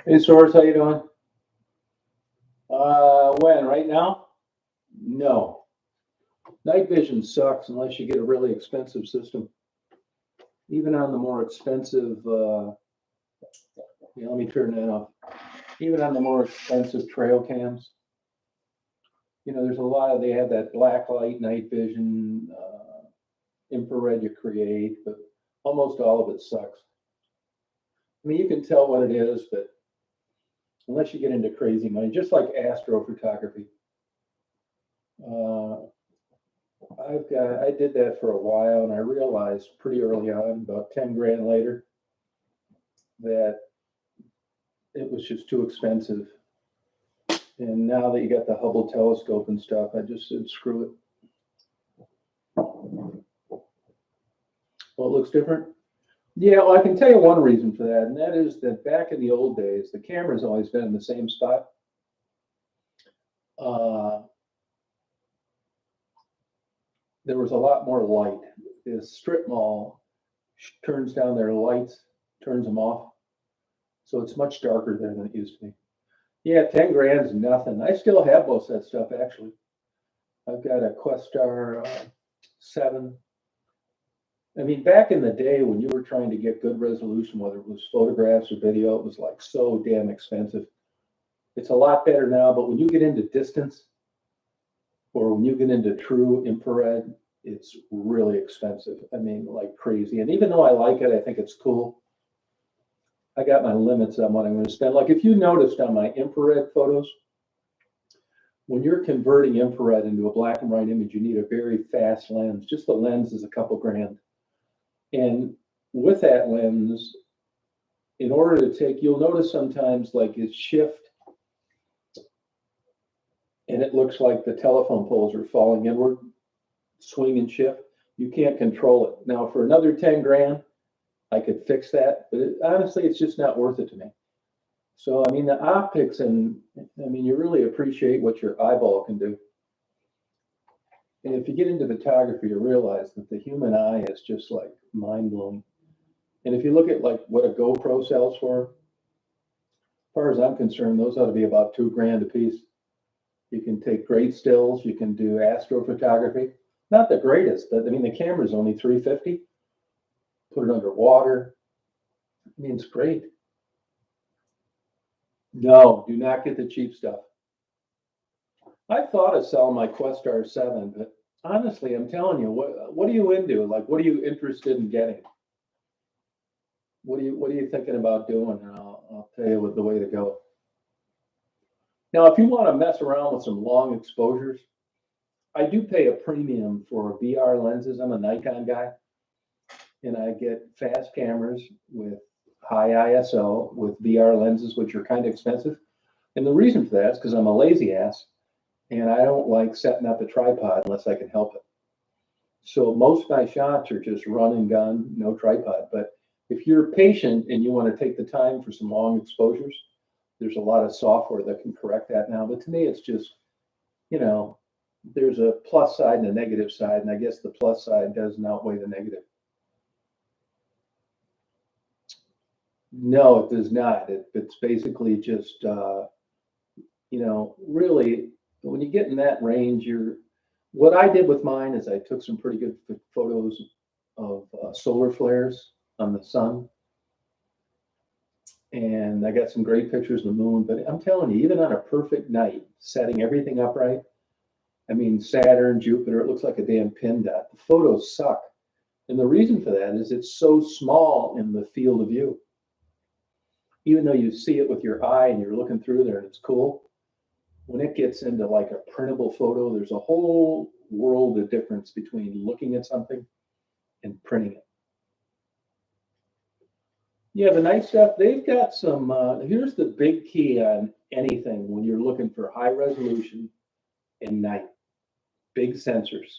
Hey, Source, how you doing? When? Right now? No. Night vision sucks unless you get a really expensive system. Even on the more expensive, let me turn that off. Even on the more expensive trail cams, there's a lot of, they have that black light night vision, infrared you create, but almost all of it sucks. I mean, you can tell what it is, but unless you get into crazy money, just like astrophotography. I did that for a while, and I realized pretty early on, about 10 grand later, that it was just too expensive. And now that you got the Hubble telescope and stuff, I just said, screw it. Well, it looks different. Yeah, well, I can tell you one reason for that, and that is that back in the old days, the camera's always been in the same spot. There was a lot more light. The strip mall turns down their lights, turns them off. So it's much darker there than it used to be. Yeah, 10 grand is nothing. I still have most of that stuff, actually. I've got a Questar 7. I mean, back in the day when you were trying to get good resolution, whether it was photographs or video, it was like so damn expensive. It's a lot better now, but when you get into distance or when you get into true infrared, it's really expensive. I mean, like crazy. And even though I like it, I think it's cool, I got my limits on what I'm going to spend. Like if you noticed on my infrared photos, when you're converting infrared into a black and white image, you need a very fast lens. Just the lens is a couple grand. And with that lens, in order to take, you'll notice sometimes like it's shift and it looks like the telephone poles are falling inward, swing and shift. You can't control it. Now for another 10 grand, I could fix that, but honestly, it's just not worth it to me. So, I mean, the optics and, I mean, you really appreciate what your eyeball can do. And if you get into photography, you realize that the human eye is just like mind blowing. And if you look at like what a GoPro sells for, as far as I'm concerned, those ought to be about 2 grand a piece. You can take great stills, you can do astrophotography. Not the greatest, but I mean, the camera's only $350. Put it underwater. I mean, it's great. No, do not get the cheap stuff. I thought of selling my Questar 7, but honestly, I'm telling you, what are you into? Like, what are you interested in getting? What are you thinking about doing? And I'll tell you what the way to go. Now, if you want to mess around with some long exposures, I do pay a premium for VR lenses. I'm a Nikon guy, and I get fast cameras with high ISO with VR lenses, which are kind of expensive. And the reason for that is because I'm a lazy ass, and I don't like setting up a tripod unless I can help it. So most of my shots are just run and gun, no tripod. But if you're patient and you want to take the time for some long exposures, there's a lot of software that can correct that now. But to me, it's just, there's a plus side and a negative side. And I guess the plus side doesn't outweigh the negative. No, it does not. It's basically just, really, when you get in that range, what I did with mine is I took some pretty good photos of solar flares on the sun. And I got some great pictures of the moon. But I'm telling you, even on a perfect night, setting everything up right, I mean, Saturn, Jupiter, it looks like a damn pin dot. The photos suck. And the reason for that is it's so small in the field of view. Even though you see it with your eye and you're looking through there and it's cool, when it gets into like a printable photo, there's a whole world of difference between looking at something and printing it. Yeah, the night stuff, they've got some, here's the big key on anything when you're looking for high resolution and night. Big sensors.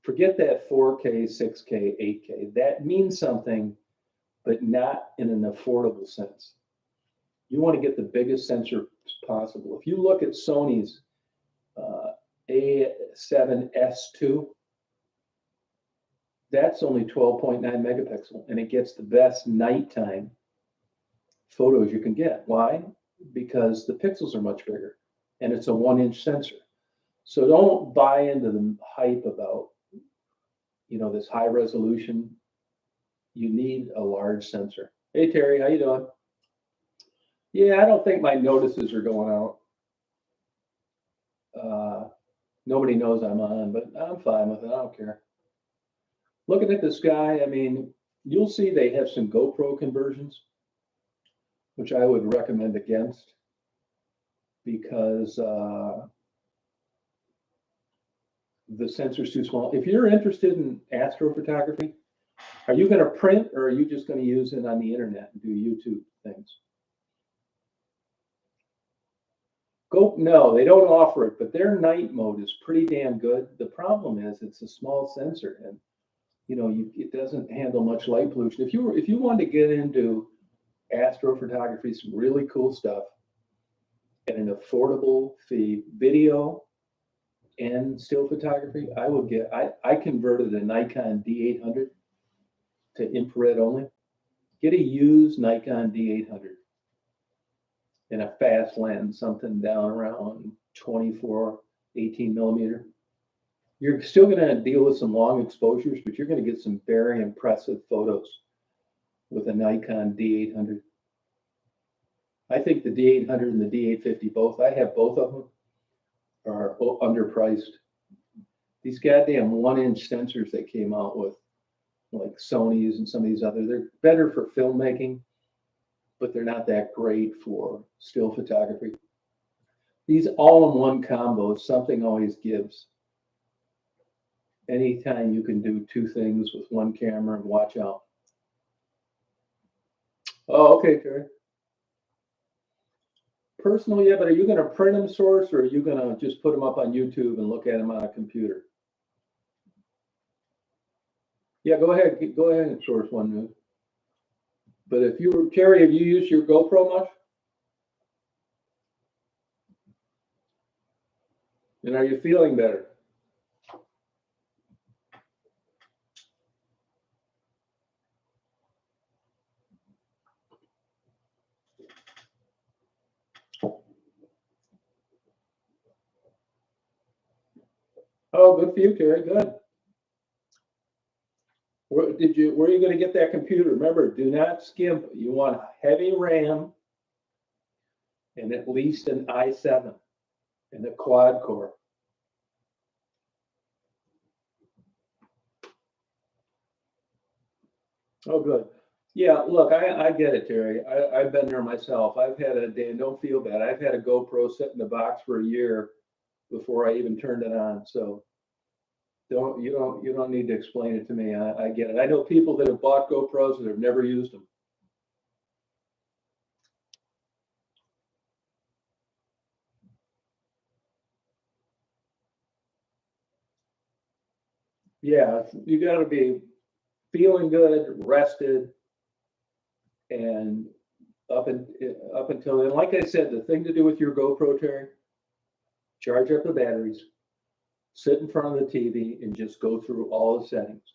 Forget that 4K, 6K, 8K. That means something, but not in an affordable sense. You want to get the biggest sensor possible. If you look at Sony's A7S2, that's only 12.9 megapixel, and it gets the best nighttime photos you can get. Why? Because the pixels are much bigger and it's a 1-inch sensor. So don't buy into the hype about, this high resolution. You need a large sensor. Hey, Terry, how you doing? Yeah, I don't think my notices are going out. Nobody knows I'm on, but I'm fine with it. I don't care. Looking at the sky, I mean, you'll see they have some GoPro conversions, which I would recommend against because the sensor's too small. If you're interested in astrophotography, are you going to print or are you just going to use it on the internet and do YouTube things? No, they don't offer it, but their night mode is pretty damn good. The problem is it's a small sensor and it doesn't handle much light pollution. If you want to get into astrophotography, some really cool stuff at an affordable fee, video and still photography, I converted a Nikon D800 to infrared only. Get a used Nikon D800 and a fast lens, something down around 24, 18 millimeter. You're still going to deal with some long exposures, but you're going to get some very impressive photos with a Nikon D800. I think the D800 and the D850 both, I have both of them, are underpriced. These goddamn 1-inch sensors they came out with, like Sony's and some of these others, they're better for filmmaking, but they're not that great for still photography. These all-in-one combos, something always gives. Anytime you can do two things with one camera, watch out. Oh, okay, Terry. Personal, yeah, but are you going to print them, Source, or are you going to just put them up on YouTube and look at them on a computer? Yeah, go ahead and Source one minute. But if you, Terry, have you used your GoPro much? And are you feeling better? Oh, good for you, Terry. Good. Where are you going to get that computer? Remember, do not skimp. You want heavy RAM and at least an i7 and a quad core. Oh, good. Yeah, look, I get it, Terry. I've been there myself. I've had Dan, don't feel bad. I've had a GoPro sit in the box for a year before I even turned it on. So you don't need to explain it to me. I get it. I know people that have bought GoPros that have never used them. Yeah, you got to be feeling good, rested, and up until then. Like I said, the thing to do with your GoPro, Terry, charge up the batteries, sit in front of the TV, and just go through all the settings.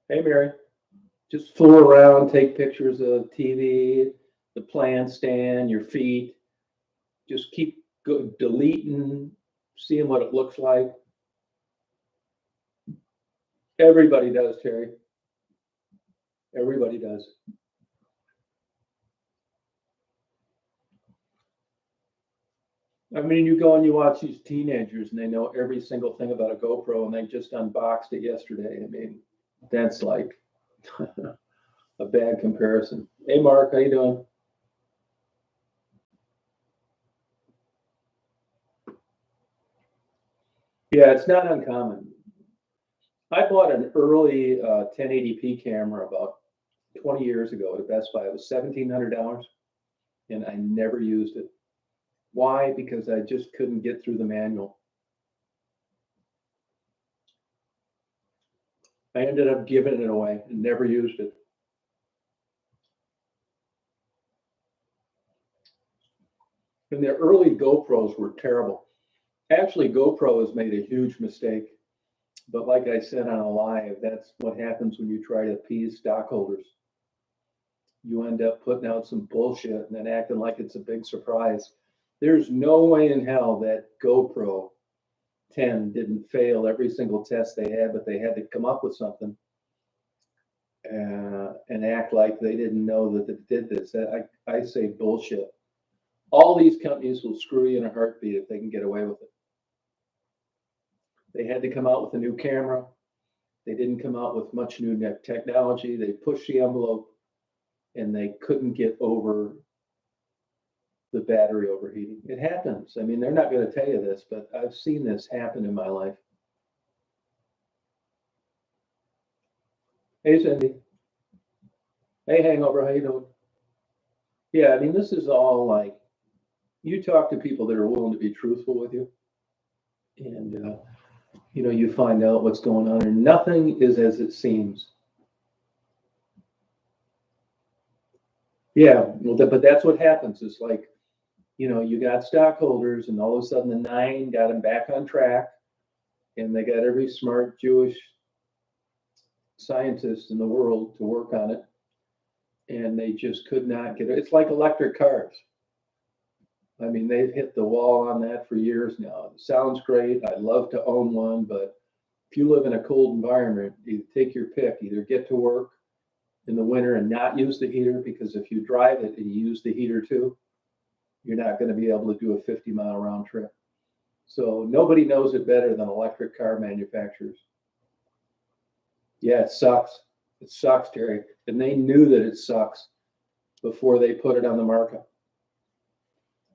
Hey, Mary, just fool around, take pictures of TV, the plant stand, your feet. Just keep deleting, seeing what it looks like. Everybody does, Terry. Everybody does. I mean, you go and you watch these teenagers and they know every single thing about a GoPro and they just unboxed it yesterday. I mean, that's like a bad comparison. Hey, Mark, how you doing? Yeah, it's not uncommon. I bought an early 1080p camera about 20 years ago at a Best Buy. It was $1,700 and I never used it. Why? Because I just couldn't get through the manual. I ended up giving it away and never used it. And the early GoPros were terrible. Actually, GoPro has made a huge mistake. But like I said on a live, that's what happens when you try to appease stockholders. you end up putting out some bullshit and then acting like it's a big surprise. There's no way in hell that GoPro 10 didn't fail every single test they had, but they had to come up with something and act like they didn't know that it did this. I say bullshit. All these companies will screw you in a heartbeat if they can get away with it. They had to come out with a new camera. They didn't come out with much new technology. They pushed the envelope and they couldn't get over the battery overheating. It happens. I mean, they're not going to tell you this, but I've seen this happen in my life. Hey, Cindy. Hey, Hangover, how you doing? Yeah, I mean, this is all like, you talk to people that are willing to be truthful with you, and you find out what's going on, and nothing is as it seems. Yeah, well, but that's what happens. It's like, you got stockholders, and all of a sudden the 9 got them back on track, and they got every smart Jewish scientist in the world to work on it, and they just could not get it. It's like electric cars. I mean, they've hit the wall on that for years now. It sounds great. I'd love to own one, but if you live in a cold environment, you take your pick. Either get to work in the winter and not use the heater, because if you drive it and you use the heater too, you're not going to be able to do a 50-mile round trip. So nobody knows it better than electric car manufacturers. Yeah, it sucks. It sucks, Terry. And they knew that it sucks before they put it on the market.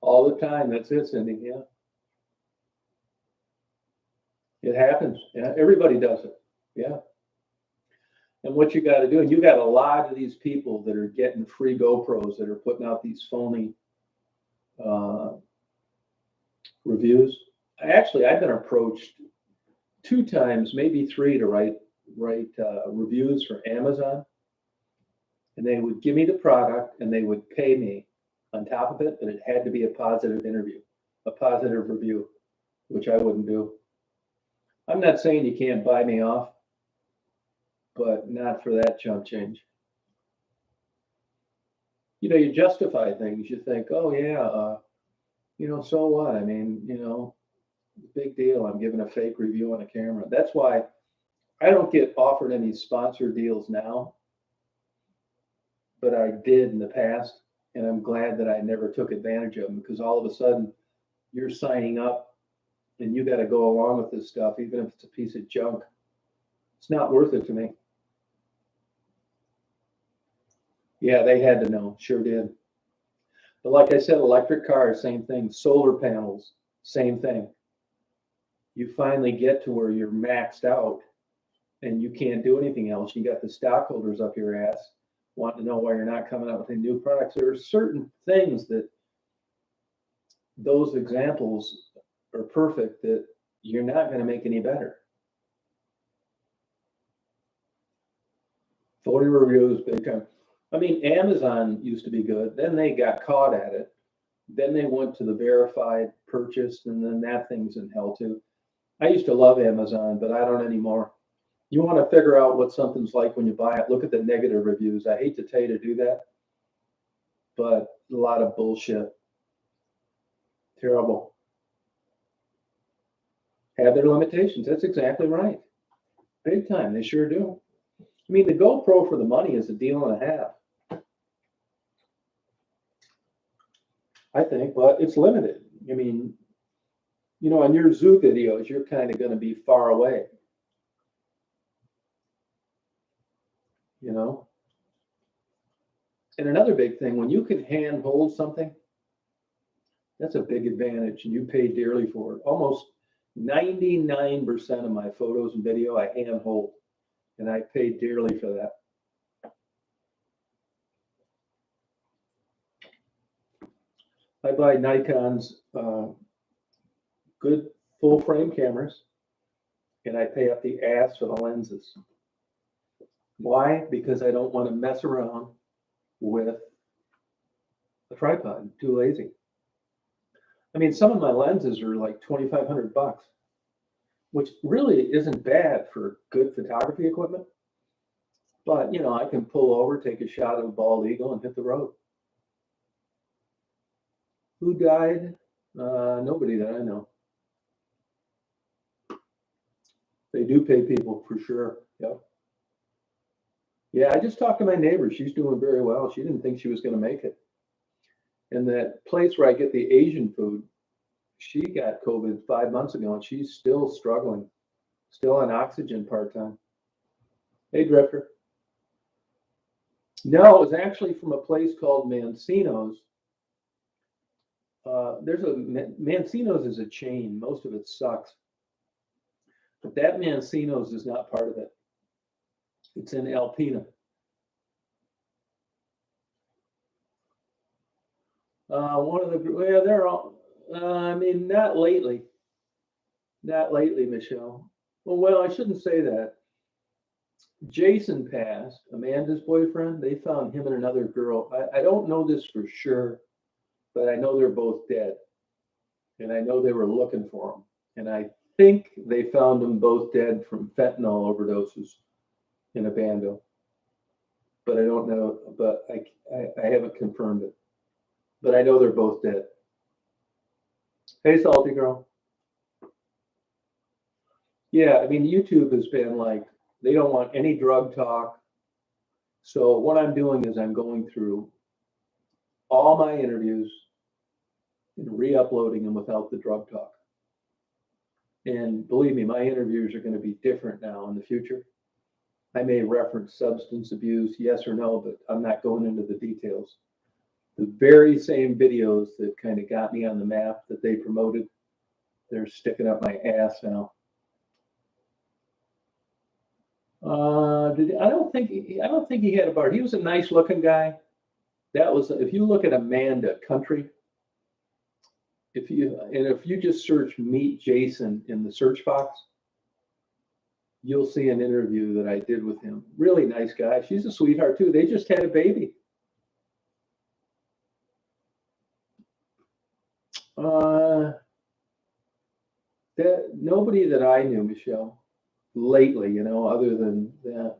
All the time. That's it, Cindy. Yeah. It happens. Yeah. Everybody does it. Yeah. And what you got to do, and you got a lot of these people that are getting free GoPros that are putting out these phony reviews. I've been approached 2 times, maybe 3, to write reviews for Amazon, and they would give me the product and they would pay me on top of it, but it had to be a positive review, which I wouldn't do. I'm not saying you can't buy me off, but not for that chump change. You justify things. You think, oh yeah, so what? I mean, big deal. I'm giving a fake review on a camera. That's why I don't get offered any sponsor deals now, but I did in the past. And I'm glad that I never took advantage of them, because all of a sudden you're signing up and you got to go along with this stuff, even if it's a piece of junk. It's not worth it to me. Yeah, they had to know. Sure did. But like I said, electric cars, same thing. Solar panels, same thing. You finally get to where you're maxed out and you can't do anything else. You got the stockholders up your ass wanting to know why you're not coming out with any new products. There are certain things that those examples are perfect that you're not going to make any better. 40 reviews, big time. I mean, Amazon used to be good. Then they got caught at it. Then they went to the verified purchase, and then that thing's in hell too. I used to love Amazon, but I don't anymore. You want to figure out what something's like when you buy it, look at the negative reviews. I hate to tell you to do that, but a lot of bullshit. Terrible. Have their limitations. That's exactly right. Big time. They sure do. I mean, the GoPro for the money is a deal and a half, I think, but it's limited. I mean, on your zoo videos, you're kind of going to be far away. And another big thing, when you can hand hold something, that's a big advantage, and you pay dearly for it. Almost 99% of my photos and video I hand hold, and I pay dearly for that. I buy Nikon's good full frame cameras, and I pay up the ass for the lenses. Why? Because I don't want to mess around with a tripod. I'm too lazy. I mean, some of my lenses are like $2,500, which really isn't bad for good photography equipment. But, I can pull over, take a shot of a bald eagle and hit the road. Who died? Nobody that I know. They do pay people for sure. Yep. Yeah, I just talked to my neighbor. She's doing very well. She didn't think she was going to make it. And that place where I get the Asian food, she got COVID 5 months ago and she's still struggling, still on oxygen part-time. Hey, Drifter. No, it was actually from a place called Mancino's. Mancino's is a chain. Most of it sucks. But that Mancino's is not part of it. It's in Alpena. They're all, not lately. Not lately, Michelle. Well, I shouldn't say that. Jason passed, Amanda's boyfriend. They found him and another girl. I don't know this for sure, but I know they're both dead. And I know they were looking for them. And I think they found them both dead from fentanyl overdoses in a bando. But I don't know, but I haven't confirmed it. But I know they're both dead. Hey, Salty Girl. Yeah, YouTube has been like, they don't want any drug talk. So what I'm doing is I'm going through all my interviews and re-uploading them without the drug talk. And believe me, my interviews are going to be different now in the future. I may reference substance abuse, yes or no, but I'm not going into the details. The very same videos that kind of got me on the map that they promoted, they're sticking up my ass now. I don't think he had a bar. He was a nice looking guy. That was, if you look at Amanda Country, if you just search Meet Jason in the search box, you'll see an interview that I did with him. Really nice guy. She's a sweetheart too. They just had a baby. Nobody that I knew, Michelle, lately, other than that.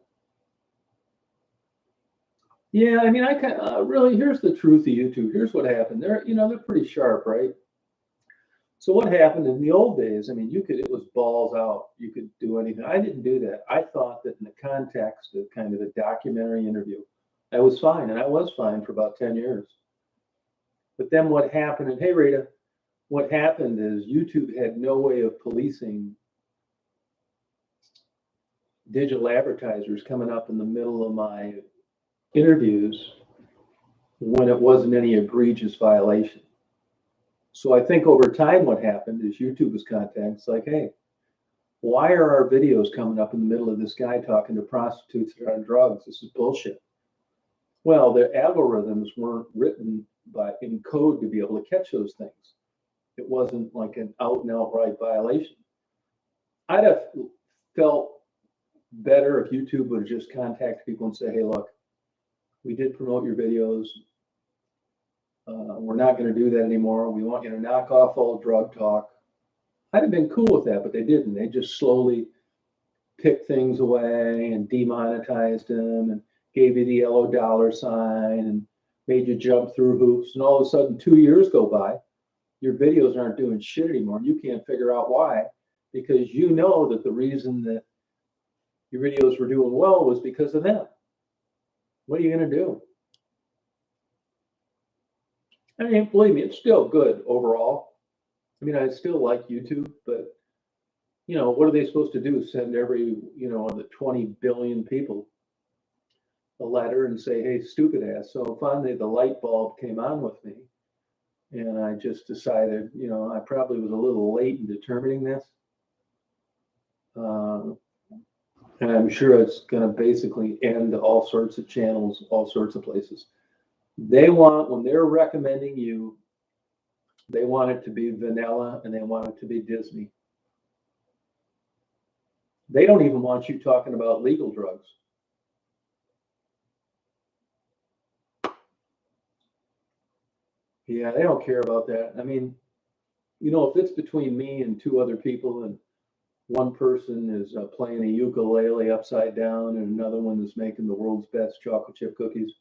Yeah, I kind of really, here's the truth of YouTube. Here's what happened. They're pretty sharp, right? So what happened in the old days, it was balls out. You could do anything. I didn't do that. I thought that in the context of kind of a documentary interview, I was fine. And I was fine for about 10 years. But then what happened, and hey, Rita, what happened is YouTube had no way of policing digital advertisers coming up in the middle of my interviews when it wasn't any egregious violation. So I think over time what happened is YouTube was contacted. It's like, hey, why are our videos coming up in the middle of this guy talking to prostitutes that are on drugs? This is bullshit. Well, the algorithms weren't written in code to be able to catch those things. It wasn't like an out and outright violation. I'd have felt better if YouTube would have just contacted people and say, hey, look, we did promote your videos. We're not going to do that anymore. We want you to knock off all drug talk. I'd have been cool with that, but they didn't. They just slowly picked things away and demonetized them and gave you the yellow dollar sign and made you jump through hoops. And all of a sudden, 2 years go by, your videos aren't doing shit anymore. You can't figure out why, because you know that the reason that your videos were doing well was because of them. What are you going to do? Believe me, it's still good overall. I still like YouTube, but what are they supposed to do? Send every, the 20 billion people a letter and say, hey, stupid ass. So finally the light bulb came on with me. And I just decided, I probably was a little late in determining this. And I'm sure it's going to basically end all sorts of channels, all sorts of places. They want, when they're recommending you, they want it to be vanilla and they want it to be Disney. They don't even want you talking about legal drugs. Yeah, they don't care about that. If it's between me and two other people and one person is playing a ukulele upside down and another one is making the world's best chocolate chip cookies.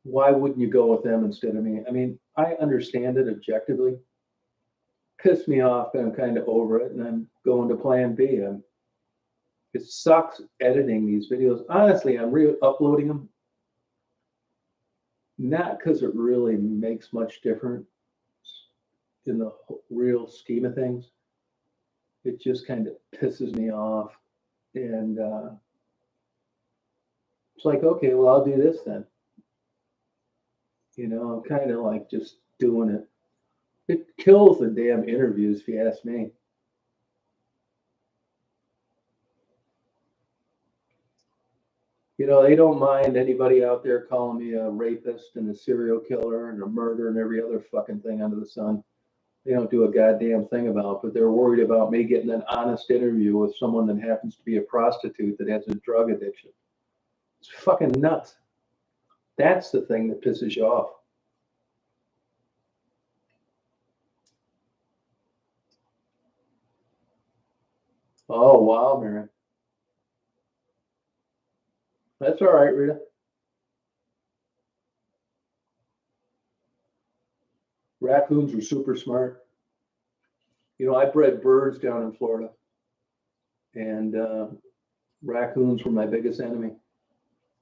Why wouldn't you go with them instead of me? I mean, I understand it objectively. Pissed me off, and I'm kind of over it, and I'm going to plan B. It sucks editing these videos. Honestly, I'm uploading them not because it really makes much difference in the real scheme of things. It just kind of pisses me off. And it's like, okay, well, I'll do this then. You know, I'm kind of like just doing it. It kills the damn interviews, if you ask me. You know, they don't mind anybody out there calling me a rapist and a serial killer and a murderer and every other fucking thing under the sun. They don't do a goddamn thing about it, but they're worried about me getting an honest interview with someone that happens to be a prostitute that has a drug addiction. It's fucking nuts. That's the thing that pisses you off. Oh, wow, Mary. That's all right, Rita. Raccoons are super smart. You know, I bred birds down in Florida, and raccoons were my biggest enemy.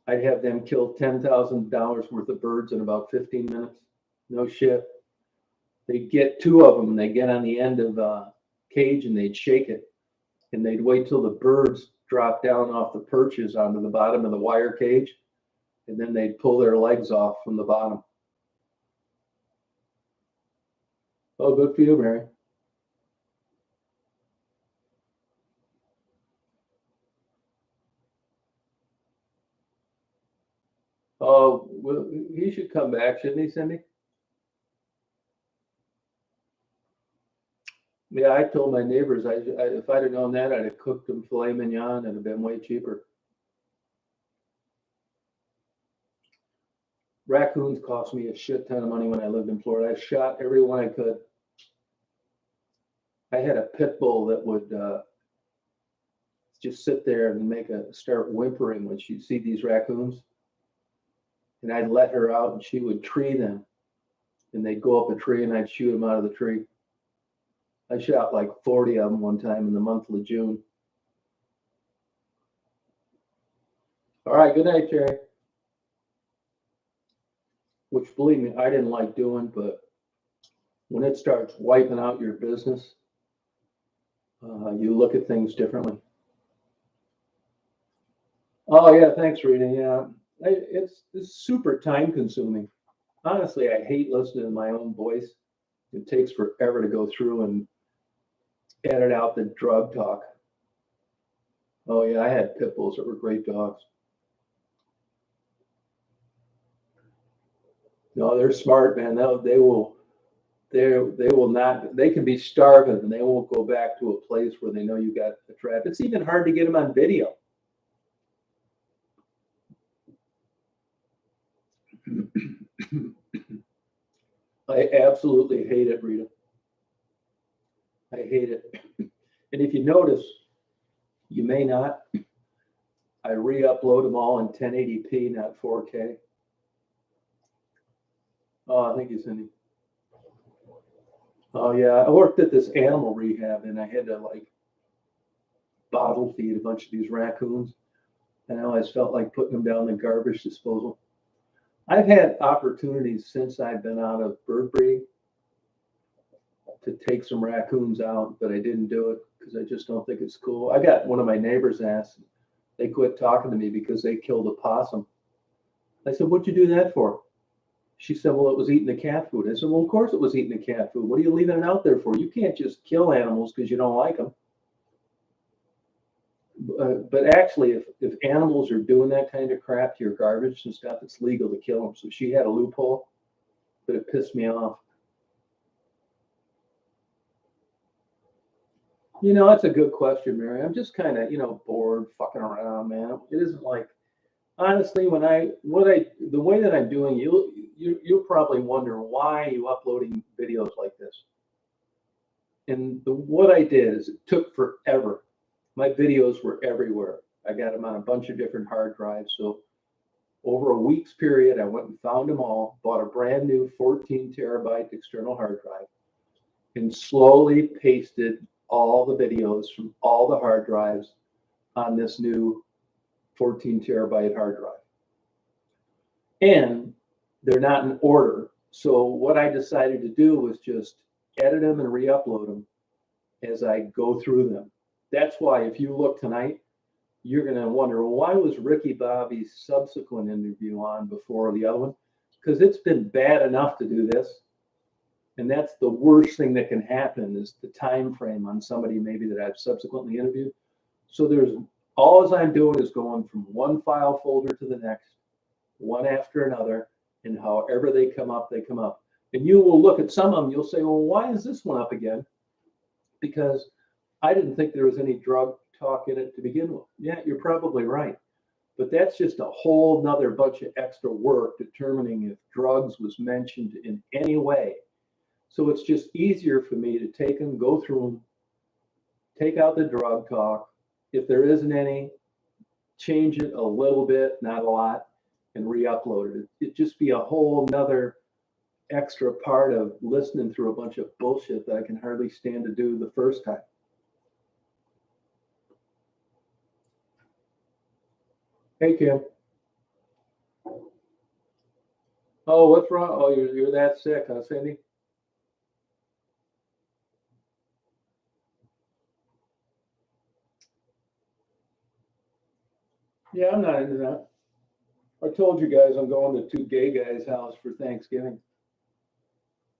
I'd have them kill $10,000 worth of birds in about 15 minutes. No shit. They'd get two of them, and they'd get on the end of a cage, and they'd shake it. And they'd wait till the birds dropped down off the perches onto the bottom of the wire cage, and then they'd pull their legs off from the bottom. Oh, good for you, Mary. Oh, well, he should come back, shouldn't he, Cindy? Yeah, I told my neighbors if I'd have known that, I'd have cooked them filet mignon and have been way cheaper. Raccoons cost me a shit ton of money when I lived in Florida. I shot every one I could. I had a pit bull that would just sit there and start whimpering when she'd see these raccoons. And I'd let her out and she would tree them. And they'd go up a tree and I'd shoot them out of the tree. I shot like 40 of them one time in the month of June. All right, good night, Jerry. Which, believe me, I didn't like doing, but when it starts wiping out your business, you look at things differently. Oh, yeah, thanks, Rita. Yeah, it's super time consuming. Honestly, I hate listening to my own voice. It takes forever to go through and edit out the drug talk. Oh, yeah, I had pit bulls that were great dogs. No, they're smart, man. They will not. They can be starving, and they won't go back to a place where they know you got a trap. It's even hard to get them on video. I absolutely hate it, Rita. I hate it. And if you notice, you may not. I re-upload them all in 1080p, not 4K. Oh, thank you, Cindy. Oh yeah, I worked at this animal rehab, and I had to like bottle feed a bunch of these raccoons, and I always felt like putting them down the garbage disposal. I've had opportunities since I've been out of bird breeding to take some raccoons out, but I didn't do it because I just don't think it's cool. I got one of my neighbors asked, they quit talking to me because they killed a possum. I said, "What'd you do that for?" She said, "Well, it was eating the cat food." I said, "Well, of course it was eating the cat food. What are you leaving it out there for? You can't just kill animals because you don't like them." But actually, if animals are doing that kind of crap to your garbage and stuff, it's legal to kill them. So she had a loophole, but it pissed me off. You know, that's a good question, Mary. I'm just kind of, bored fucking around, man. It isn't like, honestly, the way that I'm doing, you'll probably wonder why are you uploading videos like this. And what I did is it took forever. My videos were everywhere. I got them on a bunch of different hard drives. So over a week's period, I went and found them all, bought a brand new 14 terabyte external hard drive, and slowly pasted all the videos from all the hard drives on this new 14 terabyte hard drive. And they're not in order. So what I decided to do was just edit them and re-upload them as I go through them. That's why if you look tonight, you're going to wonder, well, why was Ricky Bobby's subsequent interview on before the other one? Because it's been bad enough to do this. And that's the worst thing that can happen is the time frame on somebody maybe that I've subsequently interviewed. So there's all I'm doing is going from one file folder to the next, one after another, and however they come up, they come up. And you will look at some of them, you'll say, well, why is this one up again? Because I didn't think there was any drug talk in it to begin with. Yeah, you're probably right. But that's just a whole nother bunch of extra work determining if drugs was mentioned in any way. So it's just easier for me to take them, go through them, take out the drug talk. If there isn't any, change it a little bit, not a lot, and re-upload it. It'd just be a whole nother extra part of listening through a bunch of bullshit that I can hardly stand to do the first time. Hey, Kim. Oh, what's wrong? Oh, you're that sick, huh, Cindy? Yeah, I'm not into that. I told you guys I'm going to two gay guys' house for Thanksgiving.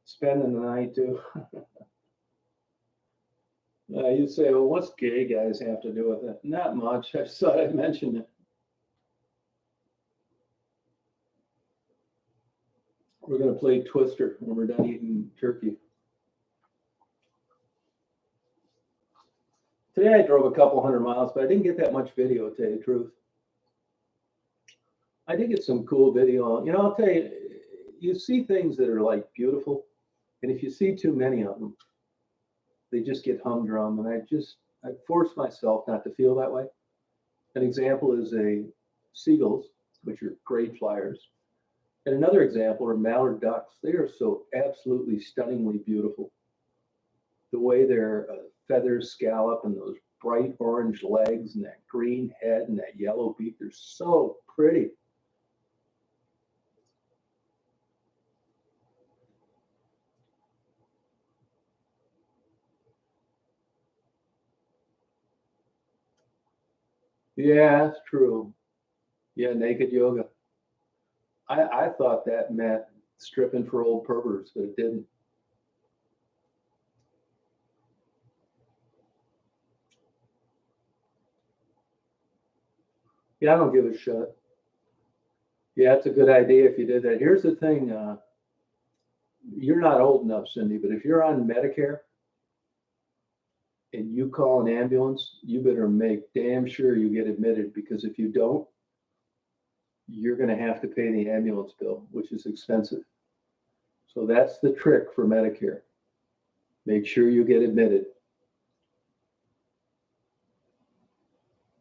Spending the night too. You say, well, what's gay guys have to do with it? Not much. I just thought I'd mention it. We're going to play Twister when we're done eating turkey. Today I drove a couple 100 miles, but I didn't get that much video, to tell you the truth. I did get some cool video. You know, I'll tell you, you see things that are like beautiful, and if you see too many of them, they just get humdrum. And I force myself not to feel that way. An example is seagulls, which are great flyers. And another example are mallard ducks. They are so absolutely stunningly beautiful. The way their feathers scallop and those bright orange legs and that green head and that yellow beak, they're so pretty. Yeah, that's true. Yeah, naked yoga. I thought that meant stripping for old perverts, but it didn't. Yeah, I don't give a shit. Yeah, it's a good idea if you did that. Here's the thing. You're not old enough, Cindy, but if you're on Medicare and you call an ambulance, you better make damn sure you get admitted, because if you don't, you're going to have to pay the ambulance bill, which is expensive. So that's the trick for Medicare. Make sure you get admitted.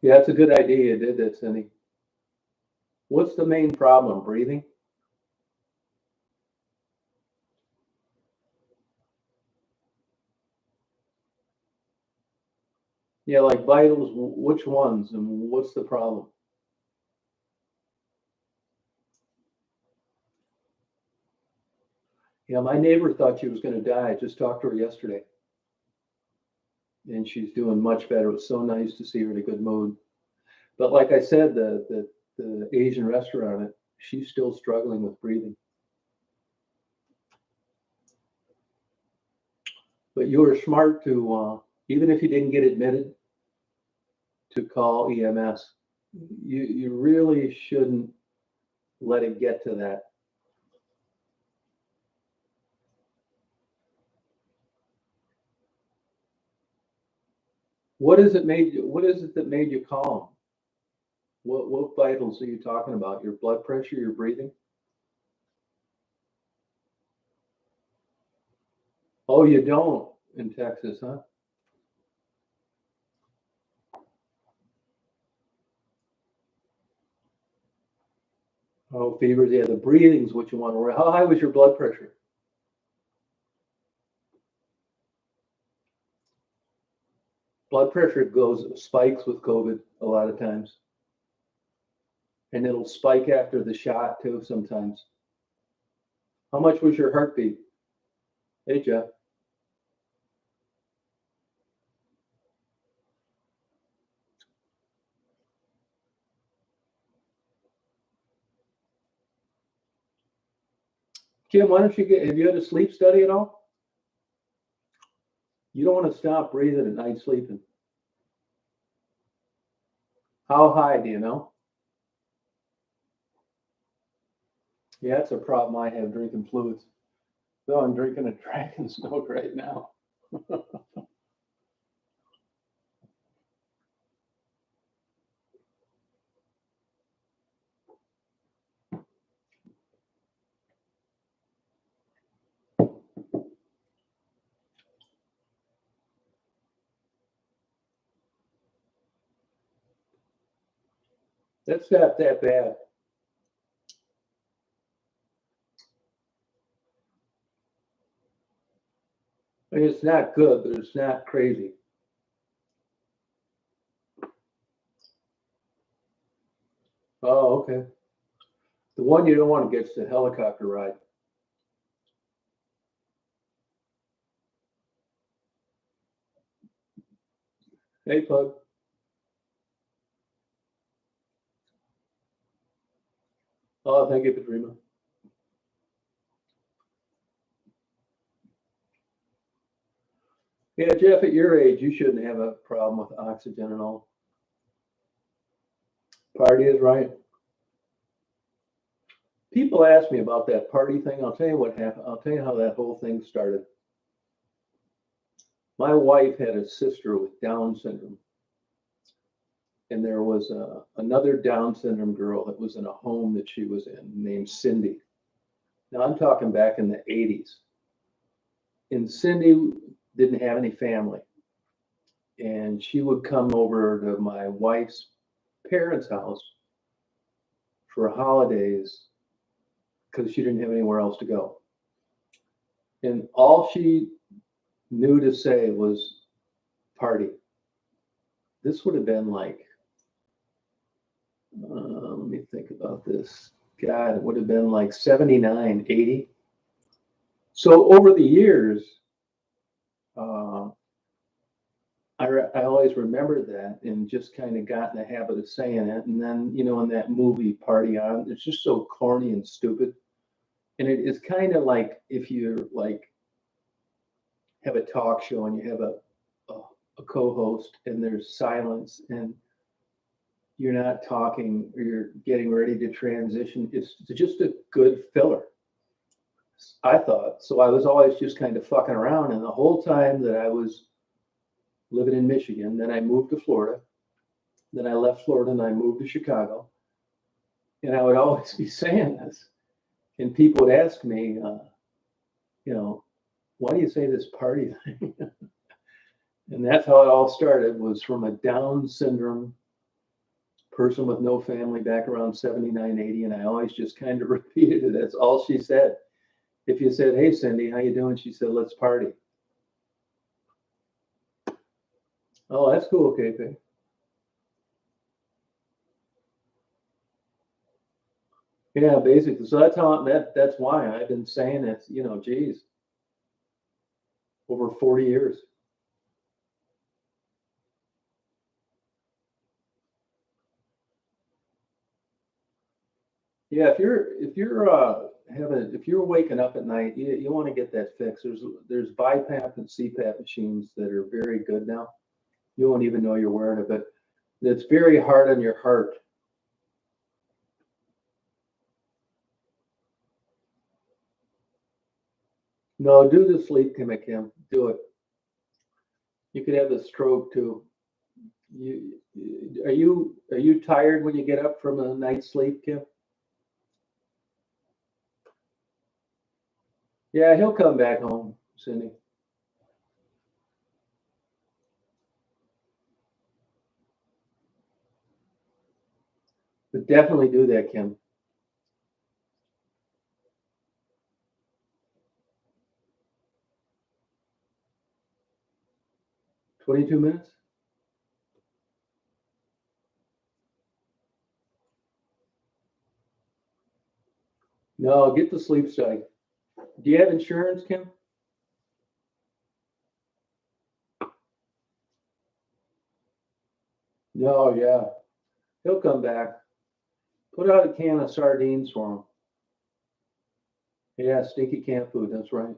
Yeah, it's a good idea you did that, Cindy. What's the main problem? Breathing? Yeah, like vitals, which ones and what's the problem? Yeah, my neighbor thought she was going to die. I just talked to her yesterday. And she's doing much better. It was so nice to see her in a good mood. But like I said, the Asian restaurant, she's still struggling with breathing. But you were smart to, even if you didn't get admitted, to call EMS. You really shouldn't let it get to that. What is it that made you call them? What vitals are you talking about? Your blood pressure, your breathing? Oh, you don't. in Texas, huh? Oh, fevers. Yeah, the breathing's what you want to worry. How high was your blood pressure? Blood pressure spikes with COVID a lot of times, and it'll spike after the shot too sometimes. How much was your heartbeat? Hey, Jeff. Jim, why don't have you had a sleep study at all? You don't want to stop breathing at night sleeping. How high do you know? Yeah, that's a problem I have drinking fluids. Though I'm drinking a Dragon's Milk right now. That's not that bad. I mean, it's not good, but it's not crazy. Oh, okay. The one you don't want to get is the helicopter ride. Hey, Pug. Oh, thank you, Patrima. Yeah, Jeff, at your age, you shouldn't have a problem with oxygen and all. Party is right. People ask me about that party thing. I'll tell you what happened. I'll tell you how that whole thing started. My wife had a sister with Down syndrome, and there was another Down syndrome girl that was in a home that she was in named Cindy. Now I'm talking back in the 80s. And Cindy didn't have any family. And she would come over to my wife's parents' house for holidays because she didn't have anywhere else to go. And all she knew to say was party. This would have been like, let me think about this. God, it would have been like 79, 80. So over the years, I always remembered that and just kind of got in the habit of saying it. And then, you know, in that movie Party On, it's just so corny and stupid. And it is kind of like if you like have a talk show and you have a co-host and there's silence and you're not talking or you're getting ready to transition. It's just a good filler, I thought. So I was always just kind of fucking around. And the whole time that I was living in Michigan, then I moved to Florida. Then I left Florida and I moved to Chicago. And I would always be saying this. And people would ask me, you know, why do you say this party thing? And that's how it all started, was from a Down syndrome person with no family back around 79, 80. And I always just kind of repeated it. That's all she said. If you said, hey, Cindy, how you doing? She said, let's party. Oh, that's cool, KP. Yeah, basically. So that's how that's why I've been saying it, you know, geez, over 40 years. Yeah, if you're waking up at night, you want to get that fixed. There's BiPAP and CPAP machines that are very good now. You won't even know you're wearing it, but it's very hard on your heart. No, do the sleep, Kim. Do it. You could have a stroke too. You are you tired when you get up from a night's sleep, Kim? Yeah, he'll come back home, Cindy. But definitely do that, Kim. $22 minutes? No, get the sleep study. Do you have insurance, Kim? No, yeah. He'll come back. Put out a can of sardines for him. Yeah, stinky cat food, that's right.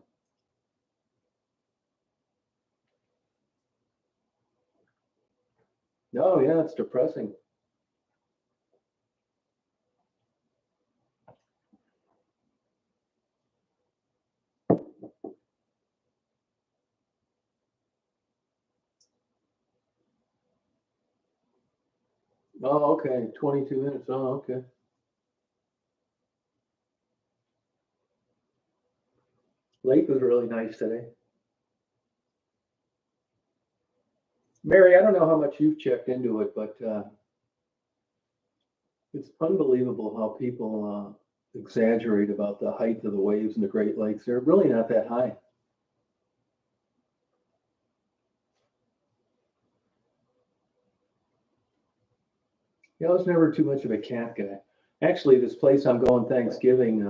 No, yeah, it's depressing. Oh, okay, 22 minutes. Oh, okay. Lake was really nice today. Mary, I don't know how much you've checked into it, but it's unbelievable how people exaggerate about the height of the waves in the Great Lakes. They're really not that high. Yeah, I was never too much of a cat guy. Actually, this place I'm going Thanksgiving,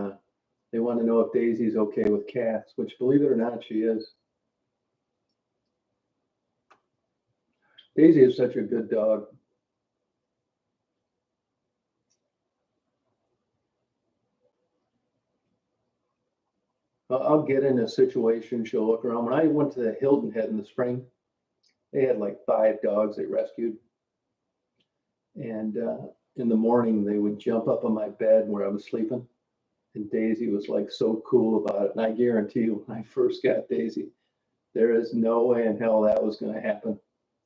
they want to know if Daisy's okay with cats, which, believe it or not, she is. Daisy is such a good dog. I'll get in a situation, she'll look around. When I went to the Hilton Head in the spring, they had like 5 dogs they rescued. And in the morning, they would jump up on my bed where I was sleeping. And Daisy was like so cool about it. And I guarantee you, when I first got Daisy, there is no way in hell that was going to happen.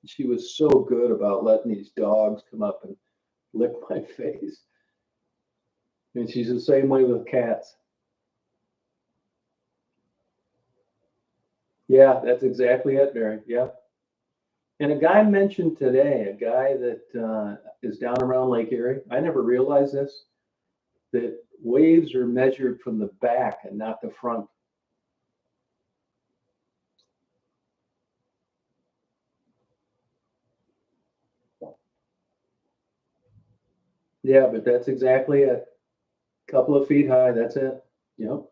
She was so good about letting these dogs come up and lick my face. And she's the same way with cats. Yeah, that's exactly it, Barry. Yeah. And a guy mentioned today, a guy that is down around Lake Erie. I never realized this, that waves are measured from the back and not the front. Yeah, but that's exactly it. Couple of feet high, that's it. Yep.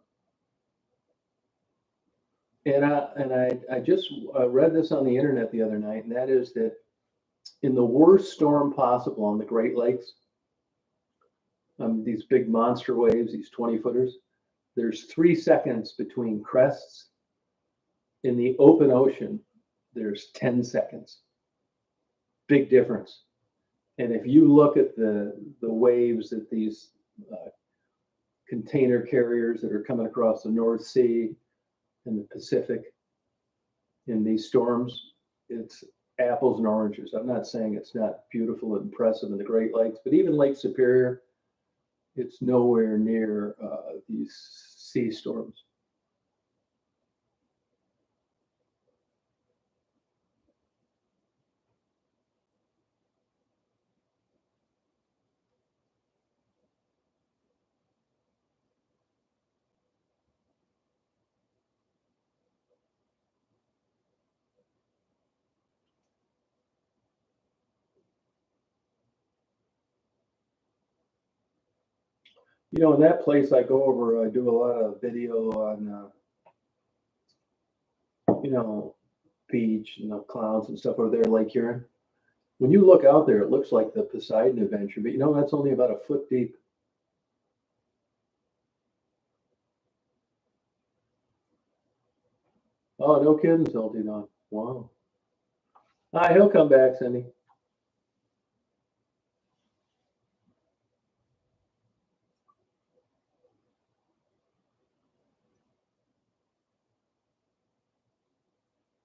And I just read this on the internet the other night, and that is that in the worst storm possible on the Great Lakes, these big monster waves, these 20-footers, there's 3 seconds between crests. In the open ocean, there's 10 seconds. Big difference. And if you look at the waves that these container carriers that are coming across the North Sea and the Pacific in these storms, it's apples and oranges. I'm not saying it's not beautiful and impressive in the Great Lakes, but even Lake Superior, it's nowhere near these sea storms. You know, in that place I go over, I do a lot of video on, you know, beach and the clouds and stuff over there, Lake Huron. When you look out there, it looks like the Poseidon Adventure, but you know, that's only about a foot deep. Oh, no kidding, Salty Dog. Wow. He'll come back, Cindy.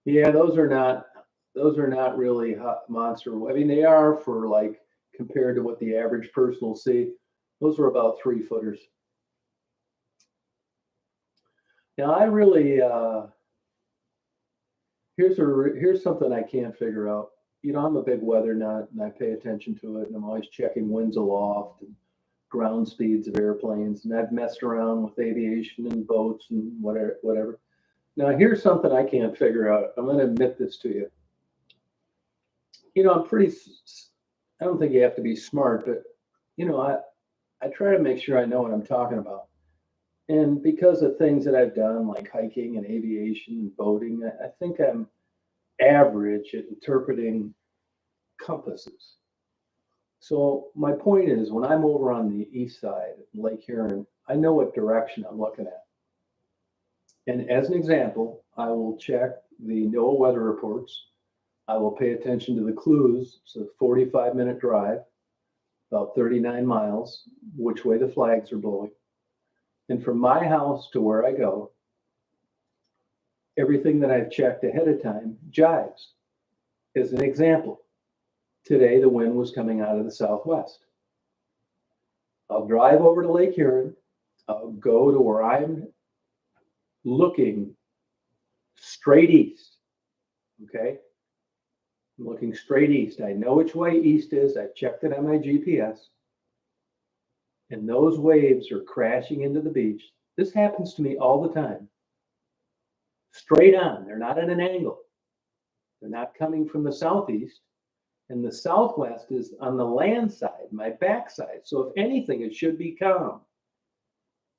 Yeah, those are not really hot monster. I mean, they are for like compared to what the average person will see. Those are about 3 footers. Now, I really here's something I can't figure out. I'm a big weather nut and I pay attention to it, and I'm always checking winds aloft and ground speeds of airplanes, and I've messed around with aviation and boats and whatever. Now, here's something I can't figure out. I'm going to admit this to you. I'm pretty, I don't think you have to be smart, but, I try to make sure I know what I'm talking about. And because of things that I've done, like hiking and aviation and boating, I think I'm average at interpreting compasses. So my point is, when I'm over on the east side, Lake Huron, I know what direction I'm looking at. And as an example, I will check the NOAA weather reports. I will pay attention to the clues. It's a 45-minute drive, about 39 miles, which way the flags are blowing. And from my house to where I go, everything that I've checked ahead of time jives. As an example, today the wind was coming out of the southwest. I'll drive over to Lake Huron. I'll go to where I'm looking straight east. Okay? I'm looking straight east. I know which way east is. I've checked it on my GPS. And those waves are crashing into the beach. This happens to me all the time. Straight on. They're not at an angle. They're not coming from the southeast. And the southwest is on the land side, my backside. So if anything, it should be calm.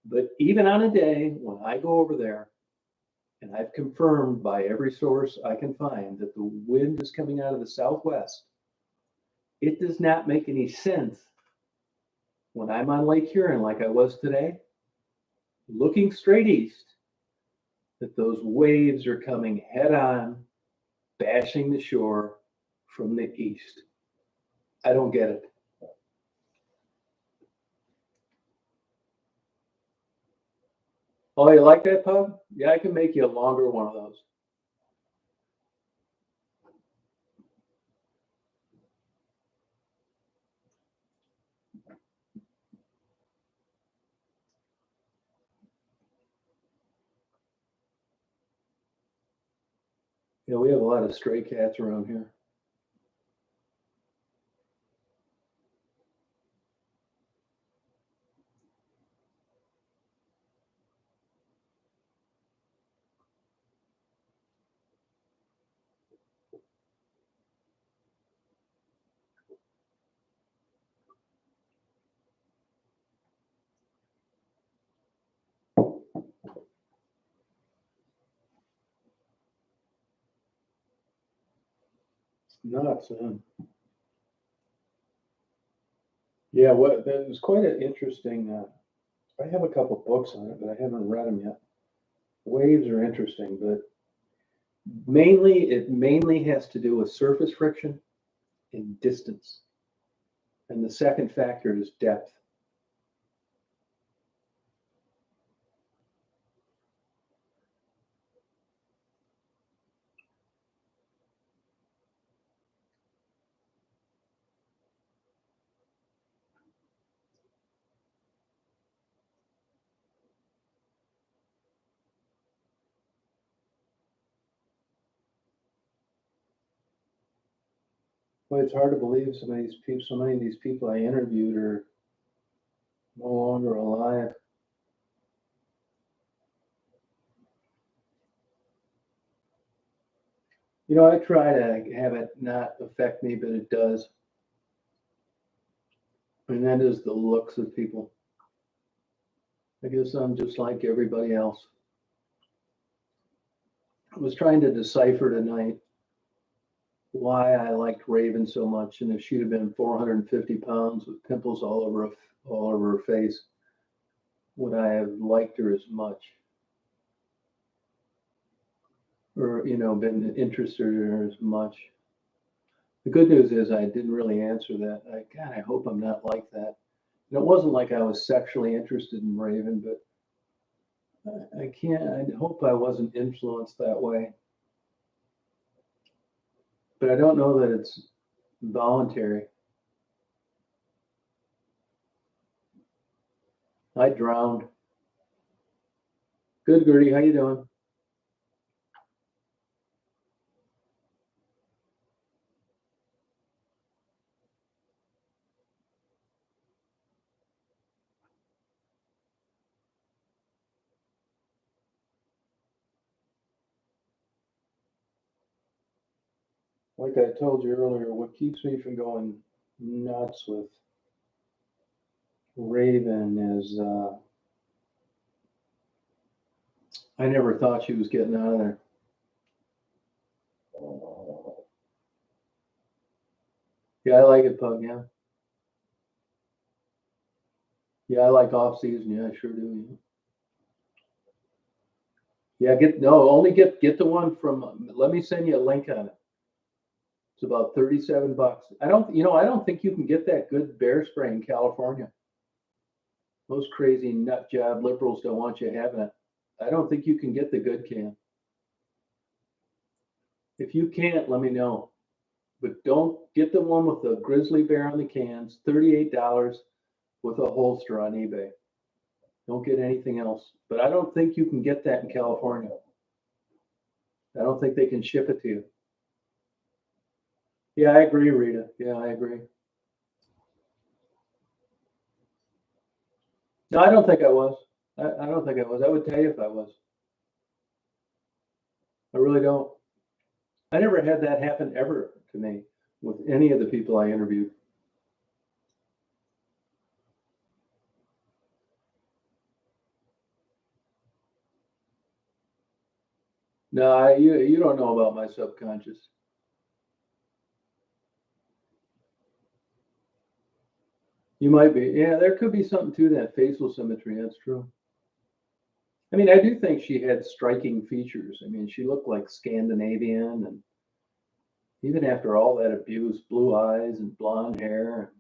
But even on a day when I go over there, and I've confirmed by every source I can find that the wind is coming out of the southwest, it does not make any sense when I'm on Lake Huron like I was today, looking straight east, that those waves are coming head on, bashing the shore from the east. I don't get it. Oh, you like that, Pug? Yeah, I can make you a longer one of those. We have a lot of stray cats around here. Nuts, man. Yeah, that was quite an interesting. I have a couple books on it, but I haven't read them yet. Waves are interesting, but it mainly has to do with surface friction and distance. And the second factor is depth. Well, it's hard to believe so many of these people I interviewed are no longer alive. I try to have it not affect me, but it does. And that is the looks of people. I guess I'm just like everybody else. I was trying to decipher tonight why I liked Raven so much, and if she'd have been 450 pounds with pimples all over her face, would I have liked her as much? Or, been interested in her as much? The good news is I didn't really answer that. God, I hope I'm not like that. And it wasn't like I was sexually interested in Raven, but I hope I wasn't influenced that way. But I don't know that it's voluntary. I drowned. Good, Gertie. How you doing? Like I told you earlier, what keeps me from going nuts with Raven is I never thought she was getting out of there. Yeah, I like it, Pug. Yeah. Yeah, I like off season. Yeah, I sure do. Yeah, only get the one from. Let me send you a link on it. It's about $37. I don't think you can get that good bear spray in California. Those crazy nut job liberals don't want you having it. I don't think you can get the good can. If you can't, let me know. But don't get the one with the grizzly bear on the cans. $38 with a holster on eBay. Don't get anything else. But I don't think you can get that in California. I don't think they can ship it to you. Yeah, I agree, Rita. Yeah, I agree. No, I don't think I was. I don't think I was. I would tell you if I was. I really don't. I never had that happen ever to me with any of the people I interviewed. No, you don't know about my subconscious. You might be. Yeah, there could be something to that facial symmetry. That's true. I mean, I do think she had striking features. I mean, she looked like Scandinavian, and even after all that abuse, blue eyes and blonde hair.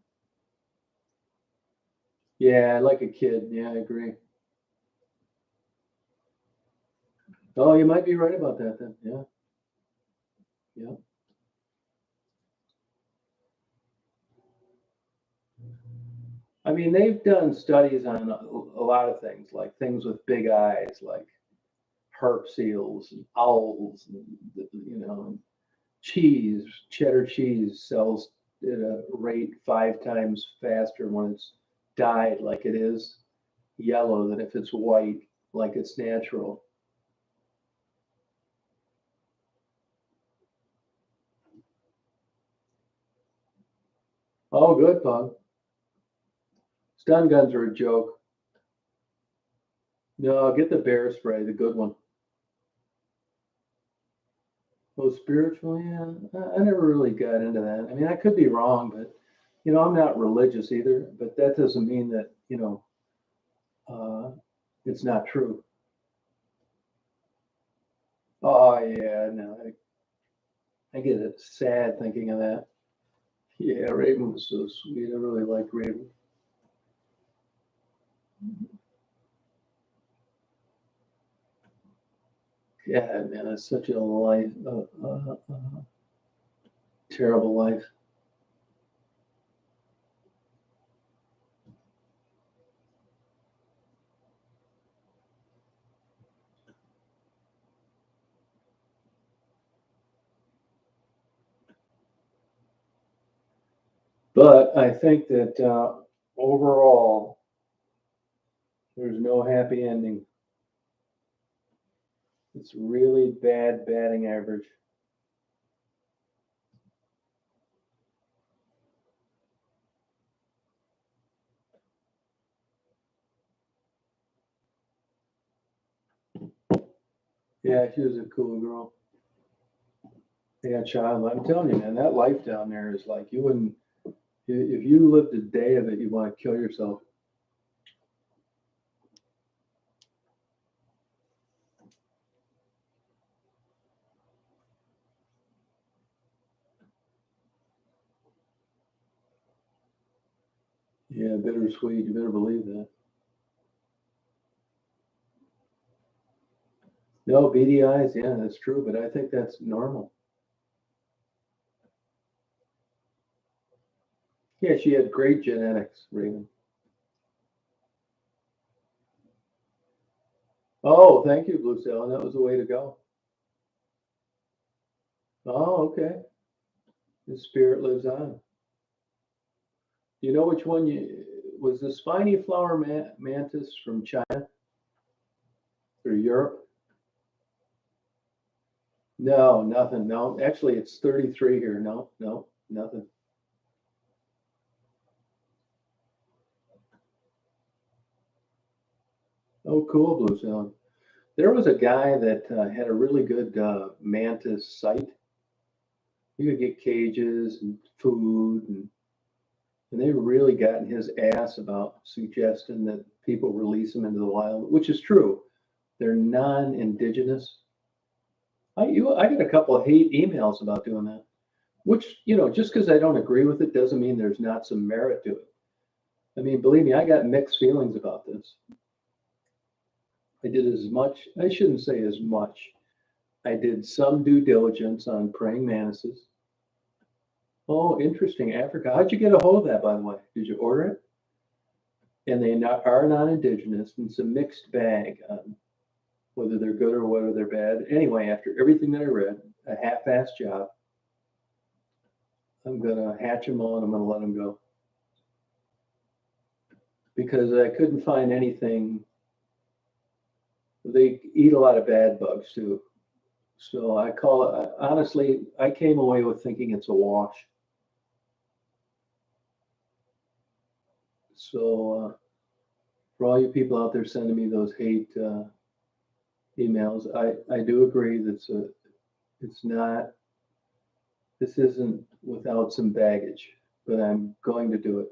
Yeah, like a kid. Yeah, I agree. Oh, you might be right about that then. Yeah, yeah. I mean, they've done studies on a lot of things, like things with big eyes, like harp seals and owls, and, and cheese, cheddar cheese sells at a rate 5 times faster when it's dyed like it is yellow than if it's white, like it's natural. Oh, good, Pug. Stun guns are a joke. No, get the bear spray, the good one. Oh, spiritual, yeah. I never really got into that. I mean, I could be wrong, but I'm not religious either. But that doesn't mean that uh, it's not true. Oh yeah, no, I get it sad thinking of that. Yeah, Raven was so sweet. I really like Raven. Yeah, man, it's such a life, terrible life. But I think that overall, there's no happy ending. It's really bad batting average. Yeah, she was a cool girl. Yeah, child. I'm telling you, man, that life down there is like you wouldn't. If you lived a day of it, you'd want to kill yourself. Yeah, bittersweet. You better believe that. No, beady eyes. Yeah, that's true. But I think that's normal. Yeah, she had great genetics, Raven. Oh, thank you, Blue Cell. That was the way to go. Oh, okay. The spirit lives on. You know which one you was the spiny flower mantis from China or Europe? No, nothing. No, actually, it's 33 here. No, no, nothing. Oh, cool, Blue Zone. There was a guy that had a really good mantis site. You could get cages and food, and they really got in his ass about suggesting that people release them into the wild, which is true. They're non-indigenous. I get a couple of hate emails about doing that, which, just because I don't agree with it doesn't mean there's not some merit to it. I mean, believe me, I got mixed feelings about this. I did as much, I shouldn't say as much. I did some due diligence on praying mantises. Oh, interesting. Africa. How'd you get a hold of that, by the way? Did you order it? And they are non-indigenous, and it's a mixed bag on whether they're good or whether they're bad. Anyway, after everything that I read, a half-assed job, I'm gonna hatch them all and I'm gonna let them go because I couldn't find anything. They eat a lot of bad bugs too. So I call it, honestly, I came away with thinking it's a wash. So for all you people out there sending me those hate emails, I do agree that it's not, this isn't without some baggage, but I'm going to do it.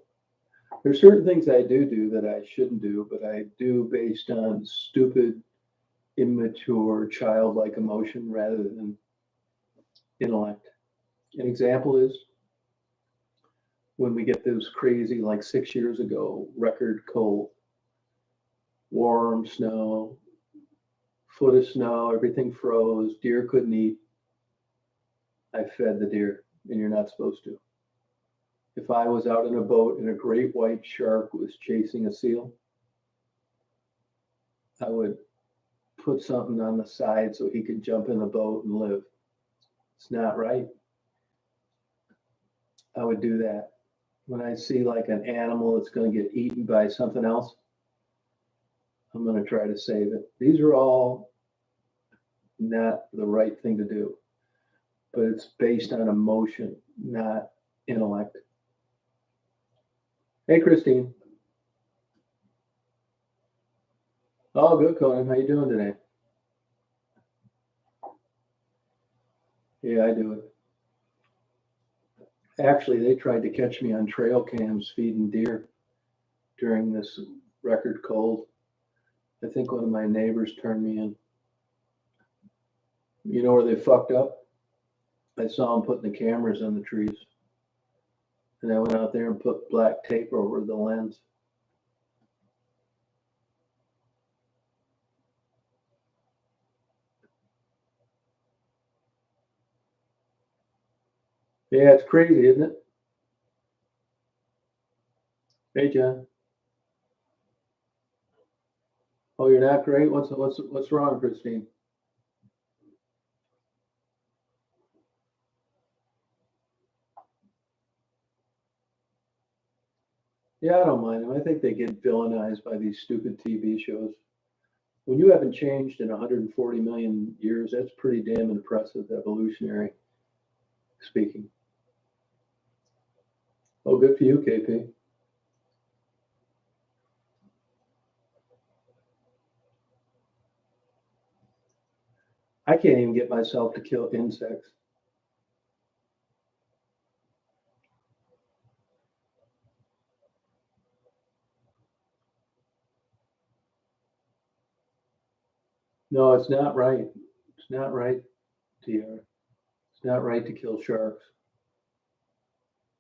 There's certain things I do that I shouldn't do, but I do based on stupid, immature, childlike emotion rather than intellect. An example is when we get those crazy, like 6 years ago, record cold, warm snow, foot of snow, everything froze, deer couldn't eat. I fed the deer, and you're not supposed to. If I was out in a boat and a great white shark was chasing a seal, I would put something on the side so he could jump in the boat and live. It's not right. I would do that. When I see like an animal that's going to get eaten by something else, I'm going to try to save it. These are all not the right thing to do, but it's based on emotion, not intellect. Hey, Christine. Oh, good, Conan. How you doing today? Yeah, I do it. Actually, they tried to catch me on trail cams feeding deer during this record cold. I think one of my neighbors turned me in. You know where they fucked up? I saw them putting the cameras on the trees. And I went out there and put black tape over the lens. Yeah, it's crazy, isn't it? Hey, John. Oh, you're not great? What's wrong, Christine? Yeah, I don't mind them. I think they get villainized by these stupid TV shows. When you haven't changed in 140 million years, that's pretty damn impressive, evolutionary speaking. Oh, good for you, KP. I can't even get myself to kill insects. No, it's not right. It's not right, TR. It's not right to kill sharks.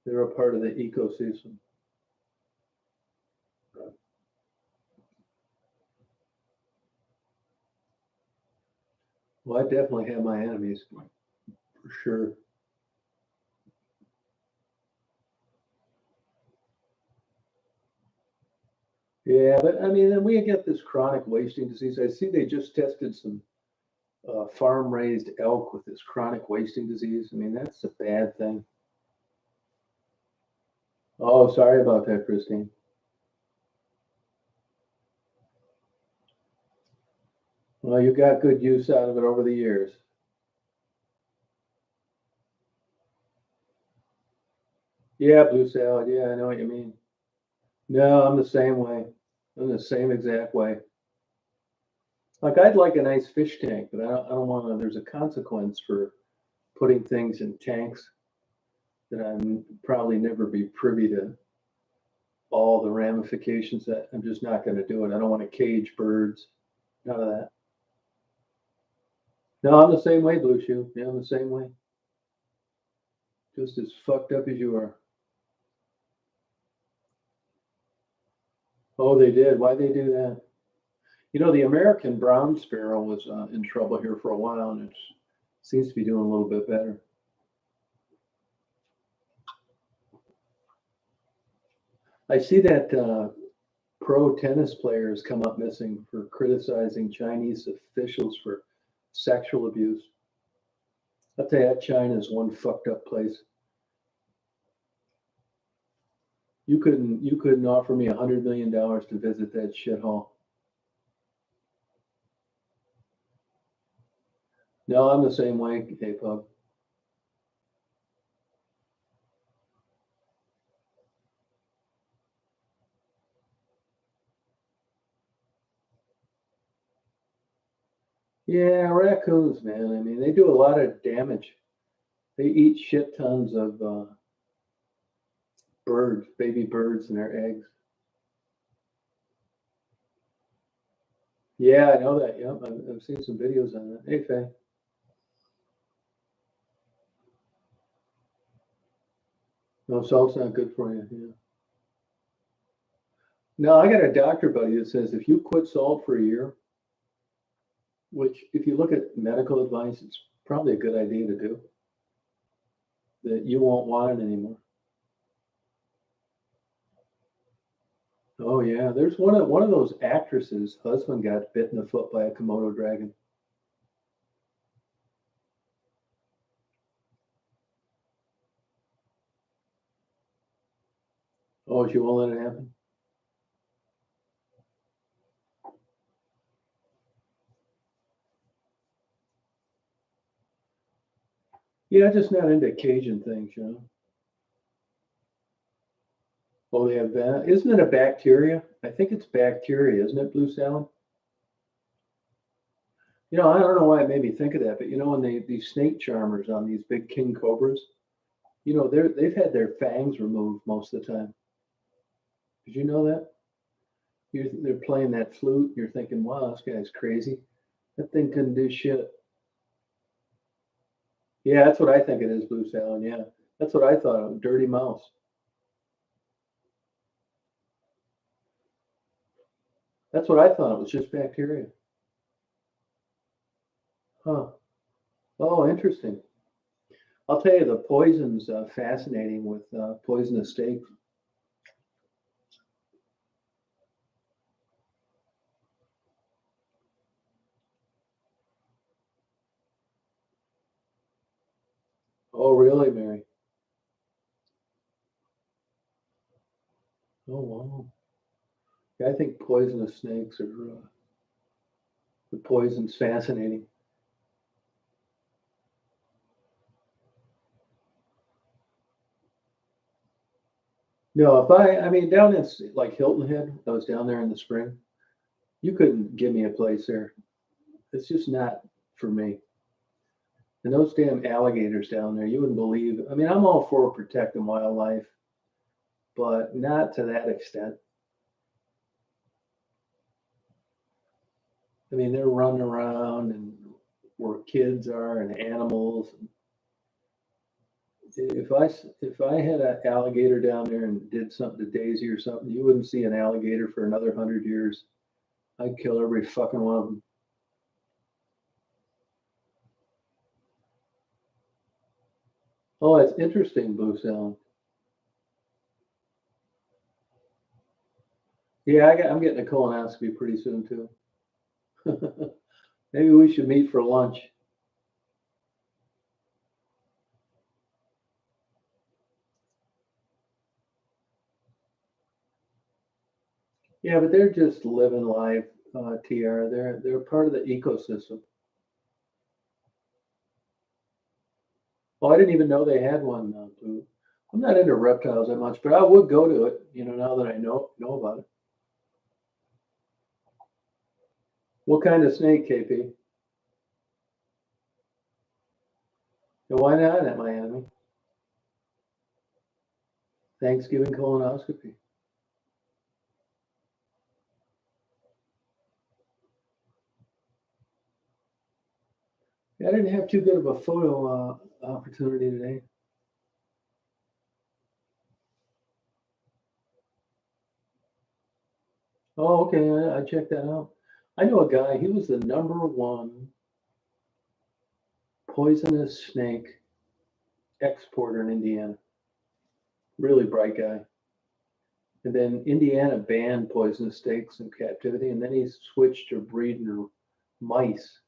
They're a part of the ecosystem. Well, I definitely have my enemies, for sure. Yeah, but I mean, then we get this chronic wasting disease. I see they just tested some farm raised elk with this chronic wasting disease. I mean, that's a bad thing. Oh, sorry about that, Christine. Well, you got good use out of it over the years. Yeah, blue salad. Yeah, I know what you mean. No, I'm the same way. I'm the same exact way. Like I'd like a nice fish tank, but I don't want to. There's a consequence for putting things in tanks that I'm probably never be privy to all the ramifications that I'm just not going to do it. I don't want to cage birds. None of that. No, I'm the same way, Blue Shoe. Yeah, I'm the same way. Just as fucked up as you are. Oh, they did. Why'd they do that? You know, the American brown sparrow was in trouble here for a while, and it seems to be doing a little bit better. I see that pro tennis players come up missing for criticizing Chinese officials for sexual abuse. I'll tell you, that China is one fucked up place. You couldn't offer me $100 million to visit that shithole. No, I'm the same way, hey pub. Yeah, raccoons, man. I mean, they do a lot of damage. They eat shit tons of birds, baby birds, and their eggs. Yeah, I know that. Yep, I've seen some videos on that. Hey, Faye. No, salt's not good for you. Yeah. No, I got a doctor buddy that says if you quit salt for a year, which if you look at medical advice, it's probably a good idea to do, that you won't want it anymore. Oh yeah, there's one of those actresses' husband got bit in the foot by a Komodo dragon. Oh, she won't let it happen. Yeah, just not into Cajun things, you know. Oh, they have that. Isn't it a bacteria? I think it's bacteria, isn't it, blue salad? You know, I don't know why it made me think of that, but you know, when these snake charmers on these big king cobras, you know, they've had their fangs removed most of the time. Did you know that? They're playing that flute, and you're thinking, wow, this guy's crazy. That thing couldn't do shit. Yeah, that's what I think it is, blue salad. Yeah, that's what I thought of. Dirty mouse. That's what I thought. It was just bacteria. Huh. Oh, interesting. I'll tell you, the poison's fascinating with poisonous steak. Oh, really, Mary? Oh, wow. Yeah, I think poisonous snakes are, the poison's fascinating. No, if I mean, down in like Hilton Head, I was down there in the spring, you couldn't give me a place there. It's just not for me. And those damn alligators down there, you wouldn't believe. I mean, I'm all for protecting wildlife, but not to that extent. I mean, they're running around and where kids are and animals. If I had an alligator down there and did something to Daisy or something, you wouldn't see an alligator for another 100 years. I'd kill every fucking one of them. Oh, it's interesting, Blue Sound. Yeah, I'm getting a colonoscopy pretty soon too. Maybe we should meet for lunch. Yeah, but they're just living life, TR. They're part of the ecosystem. Oh, I didn't even know they had one, Blue. I'm not into reptiles that much, but I would go to it, now that I know about it. What kind of snake, KP? And why not at Miami? Thanksgiving colonoscopy. I didn't have too good of a photo opportunity today. Oh, okay. I checked that out. I know a guy. He was the #1 poisonous snake exporter in Indiana. Really bright guy. And then Indiana banned poisonous snakes in captivity, and then he switched to breeding mice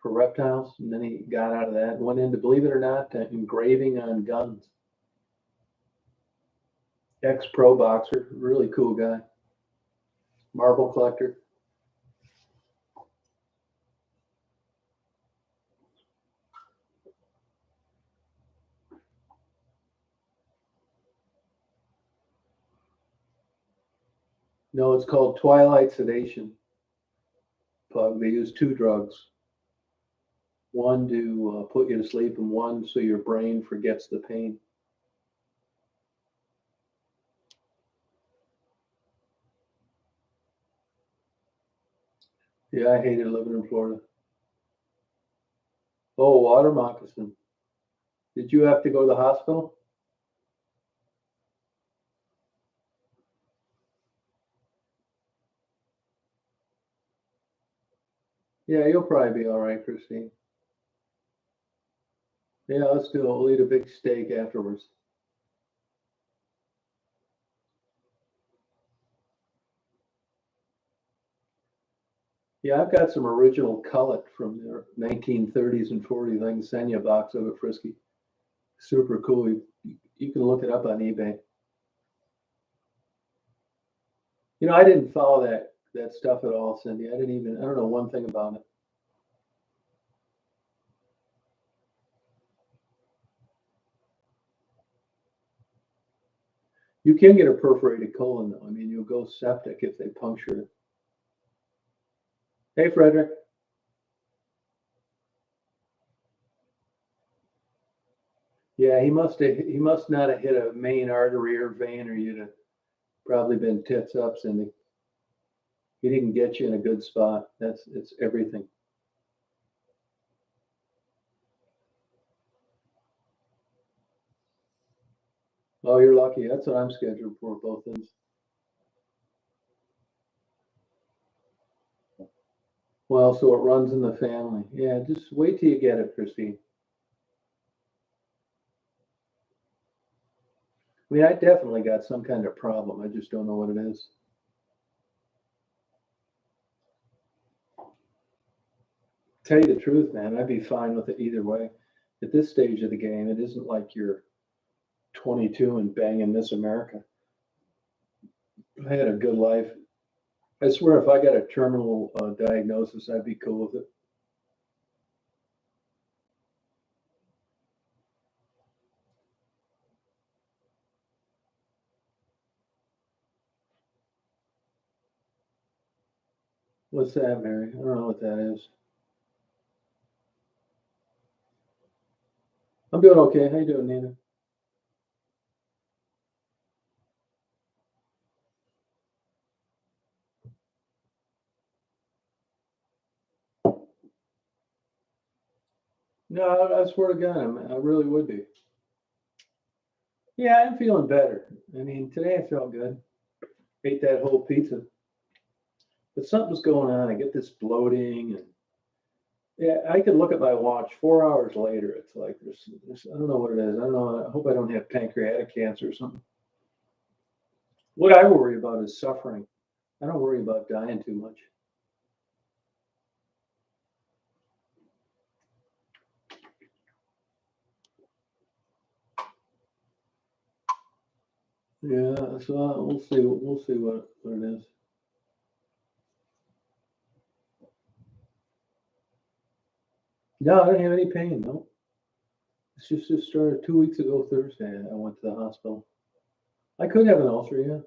for reptiles, and then he got out of that and went into, believe it or not, engraving on guns. Ex-pro boxer, really cool guy. Marble collector. No, it's called twilight sedation. Pug. They use 2 drugs. One to put you to sleep, and one so your brain forgets the pain. Yeah, I hated living in Florida. Oh, water moccasin. Did you have to go to the hospital? Yeah, you'll probably be all right, Christine. Yeah, let's do it. We'll eat a big steak afterwards. Yeah, I've got some original cullet from the 1930s and 40s. I can send you a box of it, Frisky. Super cool. You can look it up on eBay. I didn't follow that stuff at all, Cindy. I don't know one thing about it. You can get a perforated colon, though. I mean, you'll go septic if they puncture it. Hey, Frederick. Yeah, he must not have hit a main artery or vein, or you'd have probably been tits up, Cindy. He didn't get you in a good spot. It's everything. Oh, you're lucky. That's what I'm scheduled for, both ends. Well, so it runs in the family. Yeah, just wait till you get it, Christine. I mean, I definitely got some kind of problem. I just don't know what it is. Tell you the truth, man, I'd be fine with it either way. At this stage of the game, it isn't like you're 22 and banging Miss America. I had a good life. I swear, if I got a terminal diagnosis, I'd be cool with it. What's that, Mary? I don't know what that is. I'm doing okay. How you doing, Nina? No, I swear to God, I really would be. Yeah, I'm feeling better. I mean, today I felt good. Ate that whole pizza, but something's going on. I get this bloating, and yeah, I could look at my watch 4 hours later. It's like there's I don't know what it is. I don't know. I hope I don't have pancreatic cancer or something. What I worry about is suffering. I don't worry about dying too much. Yeah, so we'll see. We'll see what it is. No, I don't have any pain. No, It's just started 2 weeks ago Thursday. I went to the hospital. I could have an ulcer, yeah.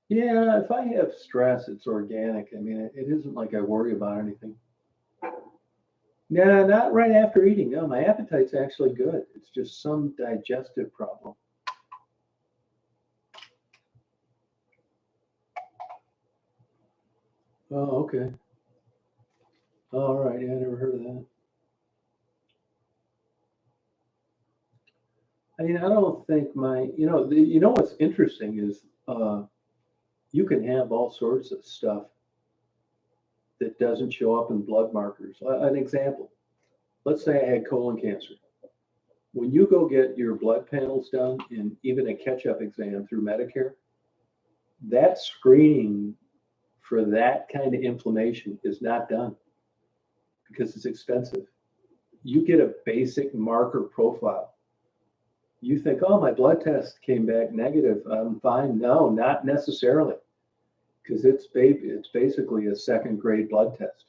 Yeah, if I have stress, it's organic. I mean, it isn't like I worry about anything. Yeah, not right after eating. No, my appetite's actually good. It's just some digestive problem. Oh, okay. All right. Yeah, I never heard of that. I mean, I don't think you know what's interesting is you can have all sorts of stuff that doesn't show up in blood markers. An example, let's say I had colon cancer. When you go get your blood panels done and even a catch-up exam through Medicare, that screening for that kind of inflammation is not done because it's expensive. You get a basic marker profile. You think, oh, my blood test came back negative, I'm fine. No, not necessarily, because it's basically a second grade blood test.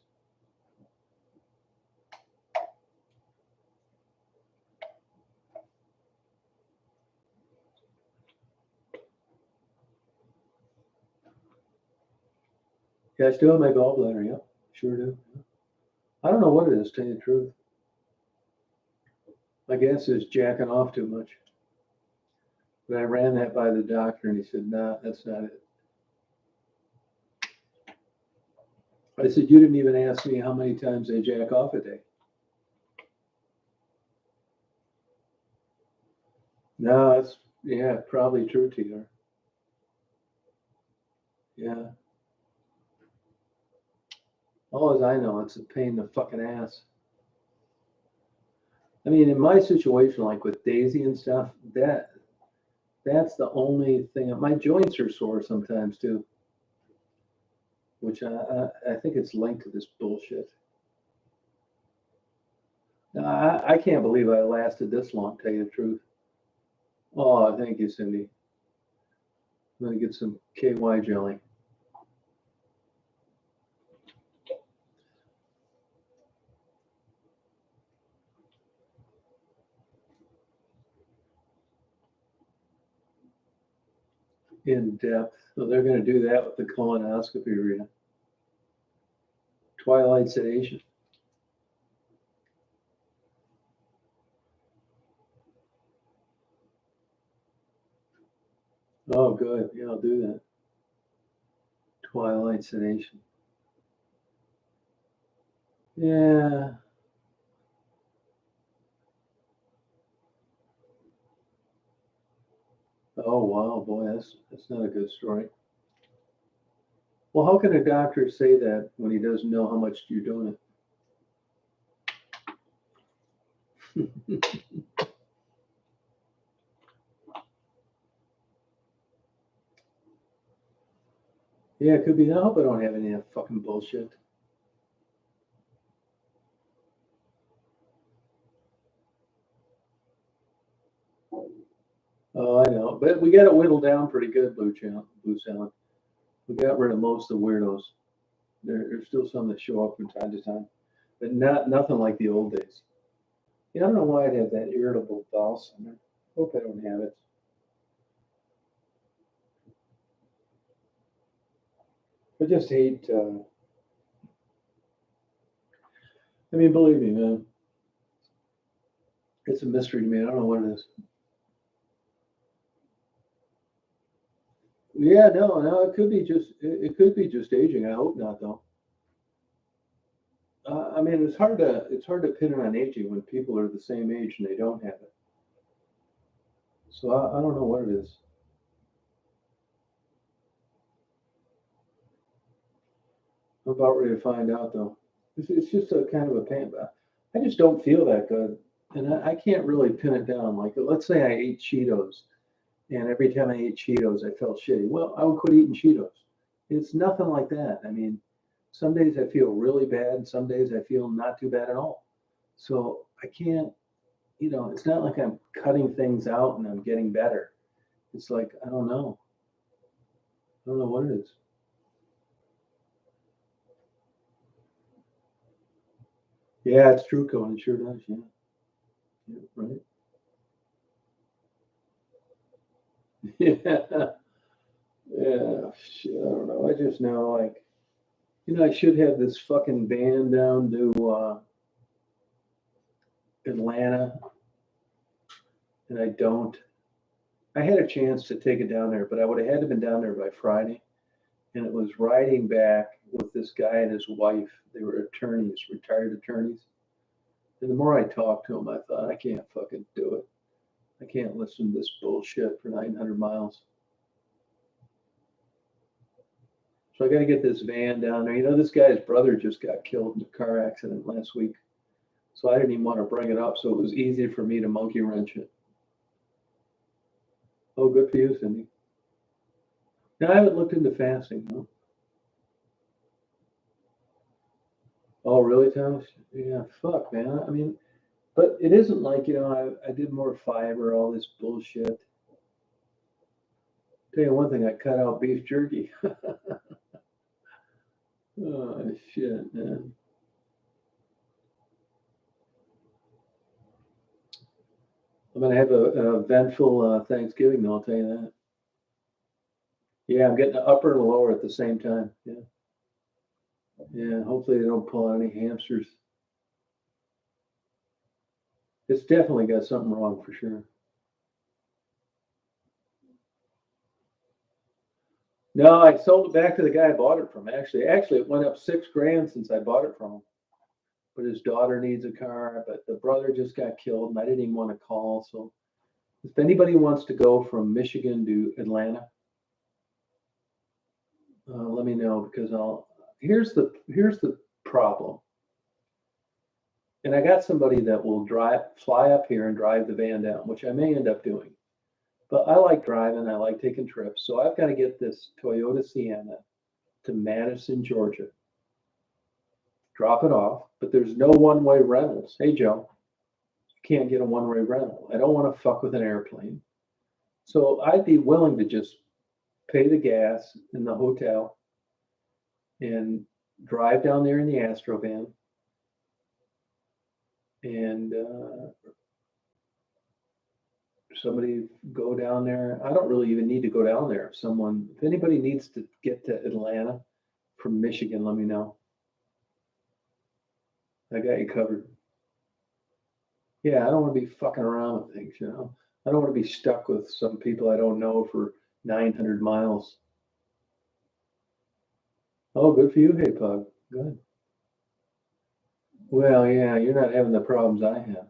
Yeah, I still have my gallbladder. Yeah, sure do. I don't know what it is, to tell you the truth. My guess is jacking off too much. But I ran that by the doctor and he said, nah, that's not it. I said, you didn't even ask me how many times I jack off a day. No, that's, yeah, probably true, TR. Yeah. All as I know, it's a pain in the fucking ass. I mean, in my situation, like with Daisy and stuff, that's the only thing. My joints are sore sometimes too, which I think it's linked to this bullshit. I can't believe I lasted this long, to tell you the truth. Oh, thank you, Cindy. I'm gonna get some KY jelly. In depth. So they're gonna do that with the colonoscopy, Rita. Twilight sedation. Oh, good. Yeah, I'll do that. Twilight sedation. Yeah. Oh wow, boy, that's not a good story. Well, how can a doctor say that when he doesn't know how much you're doing it? Yeah, it could be. I hope I don't have any of that fucking bullshit. Oh, I know, but we got it whittled down pretty good, Blue Salad. We got rid of most of the weirdos. There's still some that show up from time to time, but nothing like the old days. Yeah, I don't know why I'd have that irritable bowel syndrome. Hope I don't have it. I just hate. I mean, believe me, man, it's a mystery to me. I don't know what it is. Yeah, no, it could be it could be just aging. I hope not, though. I mean, it's hard to pin it on aging when people are the same age and they don't have it. So I don't know what it is. I'm about ready to find out though. It's just a kind of a pain, but I just don't feel that good, and I can't really pin it down. Like, let's say I ate Cheetos, and every time I ate Cheetos, I felt shitty. Well, I would quit eating Cheetos. It's nothing like that. I mean, some days I feel really bad, and some days I feel not too bad at all. So I can't, it's not like I'm cutting things out and I'm getting better. It's like, I don't know. I don't know what it is. Yeah, it's true, Cohen. It sure does. Yeah. Yeah, right. Yeah. Yeah. Shit, I don't know. I just know, like, I should have this fucking van down to Atlanta, and I don't. I had a chance to take it down there, but I would have had to been down there by Friday. And it was riding back with this guy and his wife. They were attorneys, retired attorneys. And the more I talked to them, I thought, I can't fucking do it. I can't listen to this bullshit for 900 miles. So I got to get this van down there. This guy's brother just got killed in a car accident last week. So I didn't even want to bring it up. So it was easy for me to monkey wrench it. Oh, good for you, Cindy. Now, I haven't looked into fasting, though. Oh, really, Thomas? Yeah, fuck, man. I mean, but it isn't like, I did more fiber, all this bullshit. Tell you one thing, I cut out beef jerky. Oh, shit, man. I'm going to have a eventful Thanksgiving, though, I'll tell you that. Yeah, I'm getting the upper and lower at the same time. Yeah. Yeah, hopefully they don't pull out any hamsters. It's definitely got something wrong for sure. No, I sold it back to the guy I bought it from. Actually, it went up $6,000 since I bought it from him. But his daughter needs a car. But the brother just got killed, and I didn't even want to call. So, if anybody wants to go from Michigan to Atlanta, let me know because I'll. Here's the problem. And I got somebody that will fly up here and drive the van down, which I may end up doing. But I like driving. I like taking trips. So I've got to get this Toyota Sienna to Madison, Georgia. Drop it off, but there's no one-way rentals. Hey, Joe, you can't get a one-way rental. I don't want to fuck with an airplane. So I'd be willing to just pay the gas in the hotel and drive down there in the Astrovan and somebody go down there. I don't really even need to go down there. If anybody needs to get to Atlanta from Michigan, let me know. I got you covered. Yeah, I don't want to be fucking around with things, I don't want to be stuck with some people I don't know for 900 miles. Oh, good for you, hey Pug. Good. Well, yeah, you're not having the problems I have.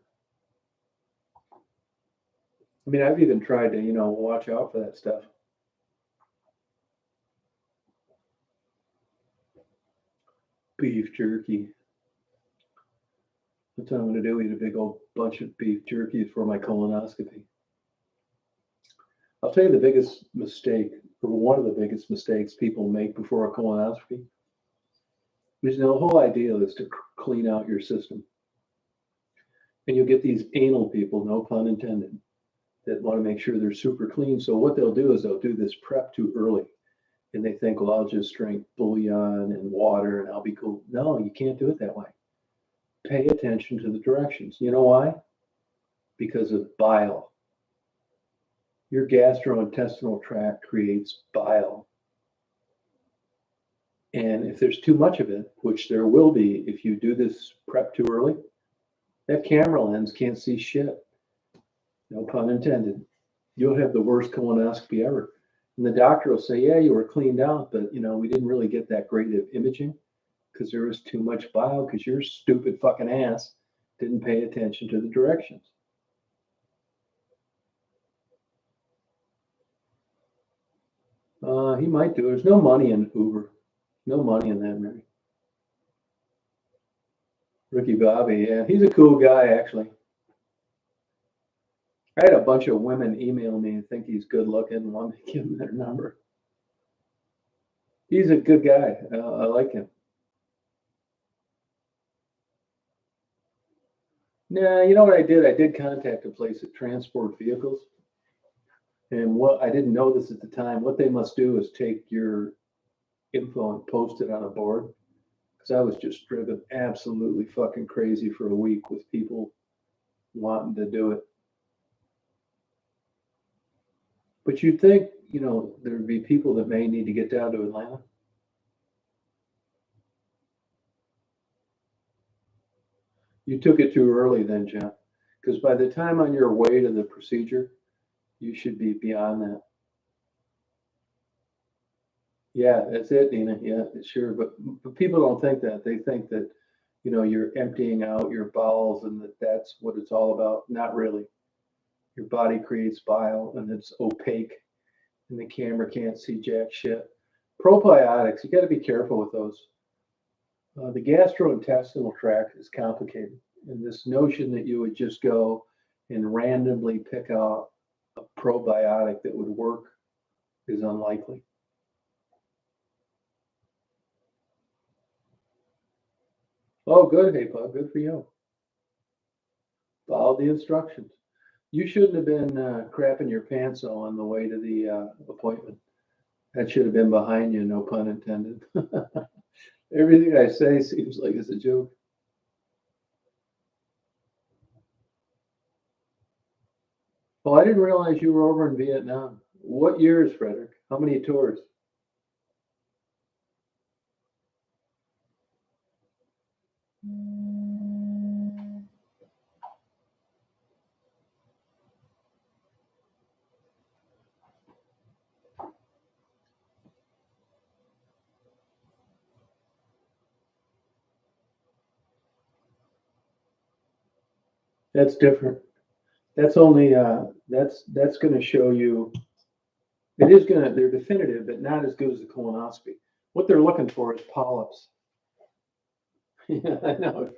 I mean, I've even tried to, watch out for that stuff. Beef jerky. That's what I'm going to do. Eat a big old bunch of beef jerky for my colonoscopy. I'll tell you the biggest mistake, or one of the biggest mistakes people make before a colonoscopy. Is the whole idea is to clean out your system. And you'll get these anal people, no pun intended, that want to make sure they're super clean. So what they'll do is they'll do this prep too early. And they think, well, I'll just drink bouillon and water and I'll be cool. No, you can't do it that way. Pay attention to the directions. You know why? Because of bile. Your gastrointestinal tract creates bile. And if there's too much of it, which there will be if you do this prep too early, that camera lens can't see shit. No pun intended. You'll have the worst colonoscopy ever. And the doctor will say, yeah, you were cleaned out, but we didn't really get that great of imaging because there was too much bile because your stupid fucking ass didn't pay attention to the directions. He might do it. There's no money in Uber. No money in that, Mary. Ricky Bobby, yeah. He's a cool guy, actually. I had a bunch of women email me and think he's good looking and want to give him their number. He's a good guy. I like him. Nah, you know what I did? I did contact a place that transport vehicles. And what I didn't know this at the time, what they must do is take your info and post it on a board. Because I was just driven absolutely fucking crazy for a week with people wanting to do it. But you'd think, there'd be people that may need to get down to Atlanta. You took it too early then, John, because by the time on your way to the procedure, you should be beyond that. Yeah, that's it, Nina. Yeah, sure. But people don't think that. They think that, you're emptying out your bowels and that's what it's all about. Not really. Your body creates bile and it's opaque and the camera can't see jack shit. Probiotics, you got to be careful with those. The gastrointestinal tract is complicated. And this notion that you would just go and randomly pick out a probiotic that would work is unlikely. Oh, good, hey, Pug, good for you. Follow the instructions. You shouldn't have been crapping your pants though on the way to the appointment. That should have been behind you, no pun intended. Everything I say seems like it's a joke. Oh, I didn't realize you were over in Vietnam. What years, Frederick? How many tours? That's different. That's only that's going to show you. It is going to. They're definitive, but not as good as the colonoscopy. What they're looking for is polyps. Yeah, I know.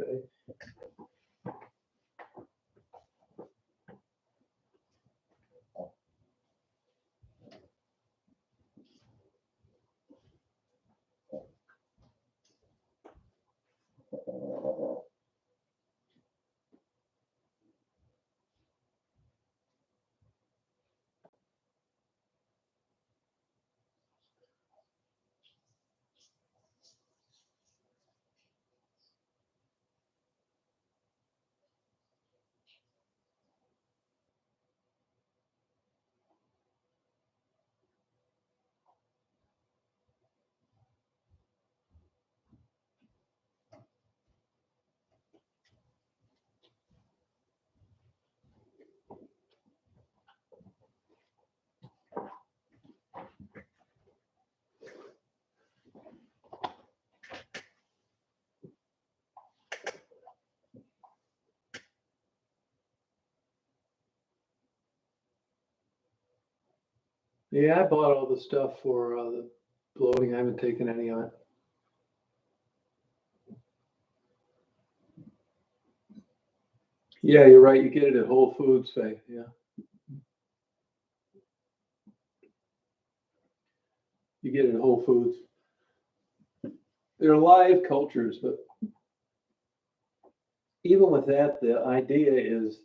Yeah, I bought all the stuff for the bloating. I haven't taken any on it. Yeah, you're right. You get it at Whole Foods, say. Yeah. You get it at Whole Foods. They're live cultures, but even with that, the idea is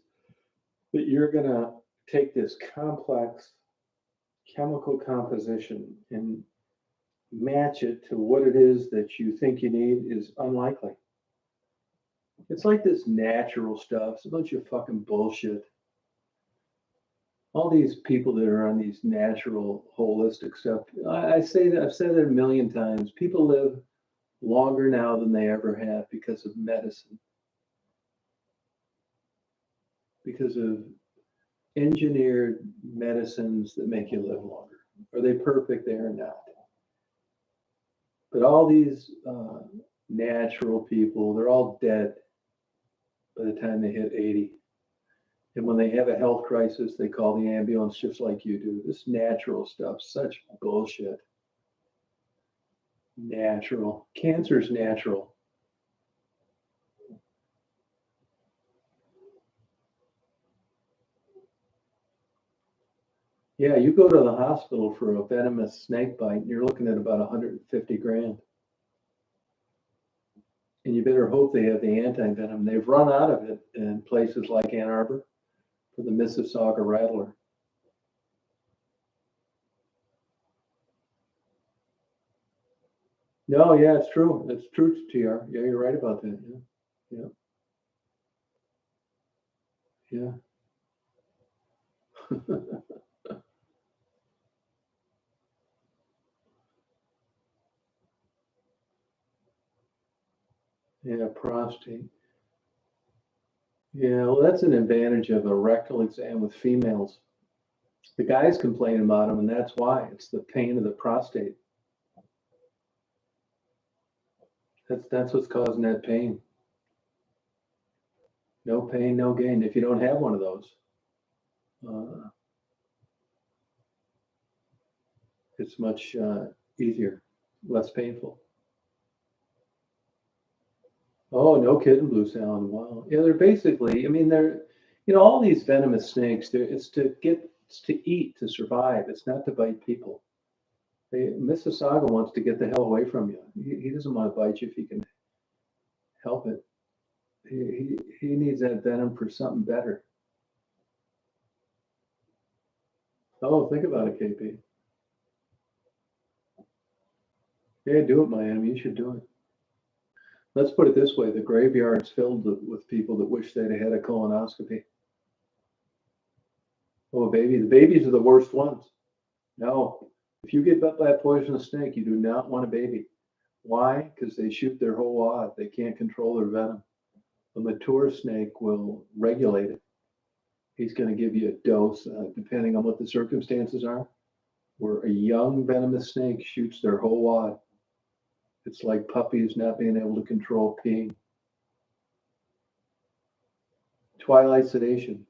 that you're going to take this complex chemical composition and match it to what it is that you think you need is unlikely. It's like this natural stuff. It's a bunch of fucking bullshit. All these people that are on these natural, holistic stuff. I say that I've said it a million times. People live longer now than they ever have because of medicine, because of engineered medicines that make you live longer. Are they perfect? They are not. But all these natural people, they're all dead by the time they hit 80. And when they have a health crisis, they call the ambulance just like you do. This natural stuff, such bullshit. Natural. Cancer's natural. Yeah, you go to the hospital for a venomous snake bite, and you're looking at about 150 grand. And you better hope they have the anti-venom. They've run out of it in places like Ann Arbor for the Mississauga rattler. No, yeah, it's true. It's true, TR. Yeah, you're right about that. Yeah. Yeah. Yeah. Yeah, prostate. Yeah, well, that's an advantage of a rectal exam with females. The guys complain about them, and that's why. It's the pain of the prostate. That's what's causing that pain. No pain, no gain. If you don't have one of those, uh, it's much easier, less painful. Oh, no kidding, Blue Sound. Wow. Yeah, they're basically, I mean, they're, all these venomous snakes, it's to eat, to survive. It's not to bite people. Mississauga wants to get the hell away from you. He doesn't want to bite you if he can help it. He needs that venom for something better. Oh, think about it, KP. Yeah, do it, Miami. You should do it. Let's put it this way: the graveyard's filled with people that wish they'd had a colonoscopy. Oh, baby, the babies are the worst ones. No, if you get bit by a poisonous snake, you do not want a baby. Why? Because they shoot their whole wad. They can't control their venom. A mature snake will regulate it. He's going to give you a dose, depending on what the circumstances are. Where a young venomous snake shoots their whole wad. It's like puppies not being able to control peeing. Twilight sedation.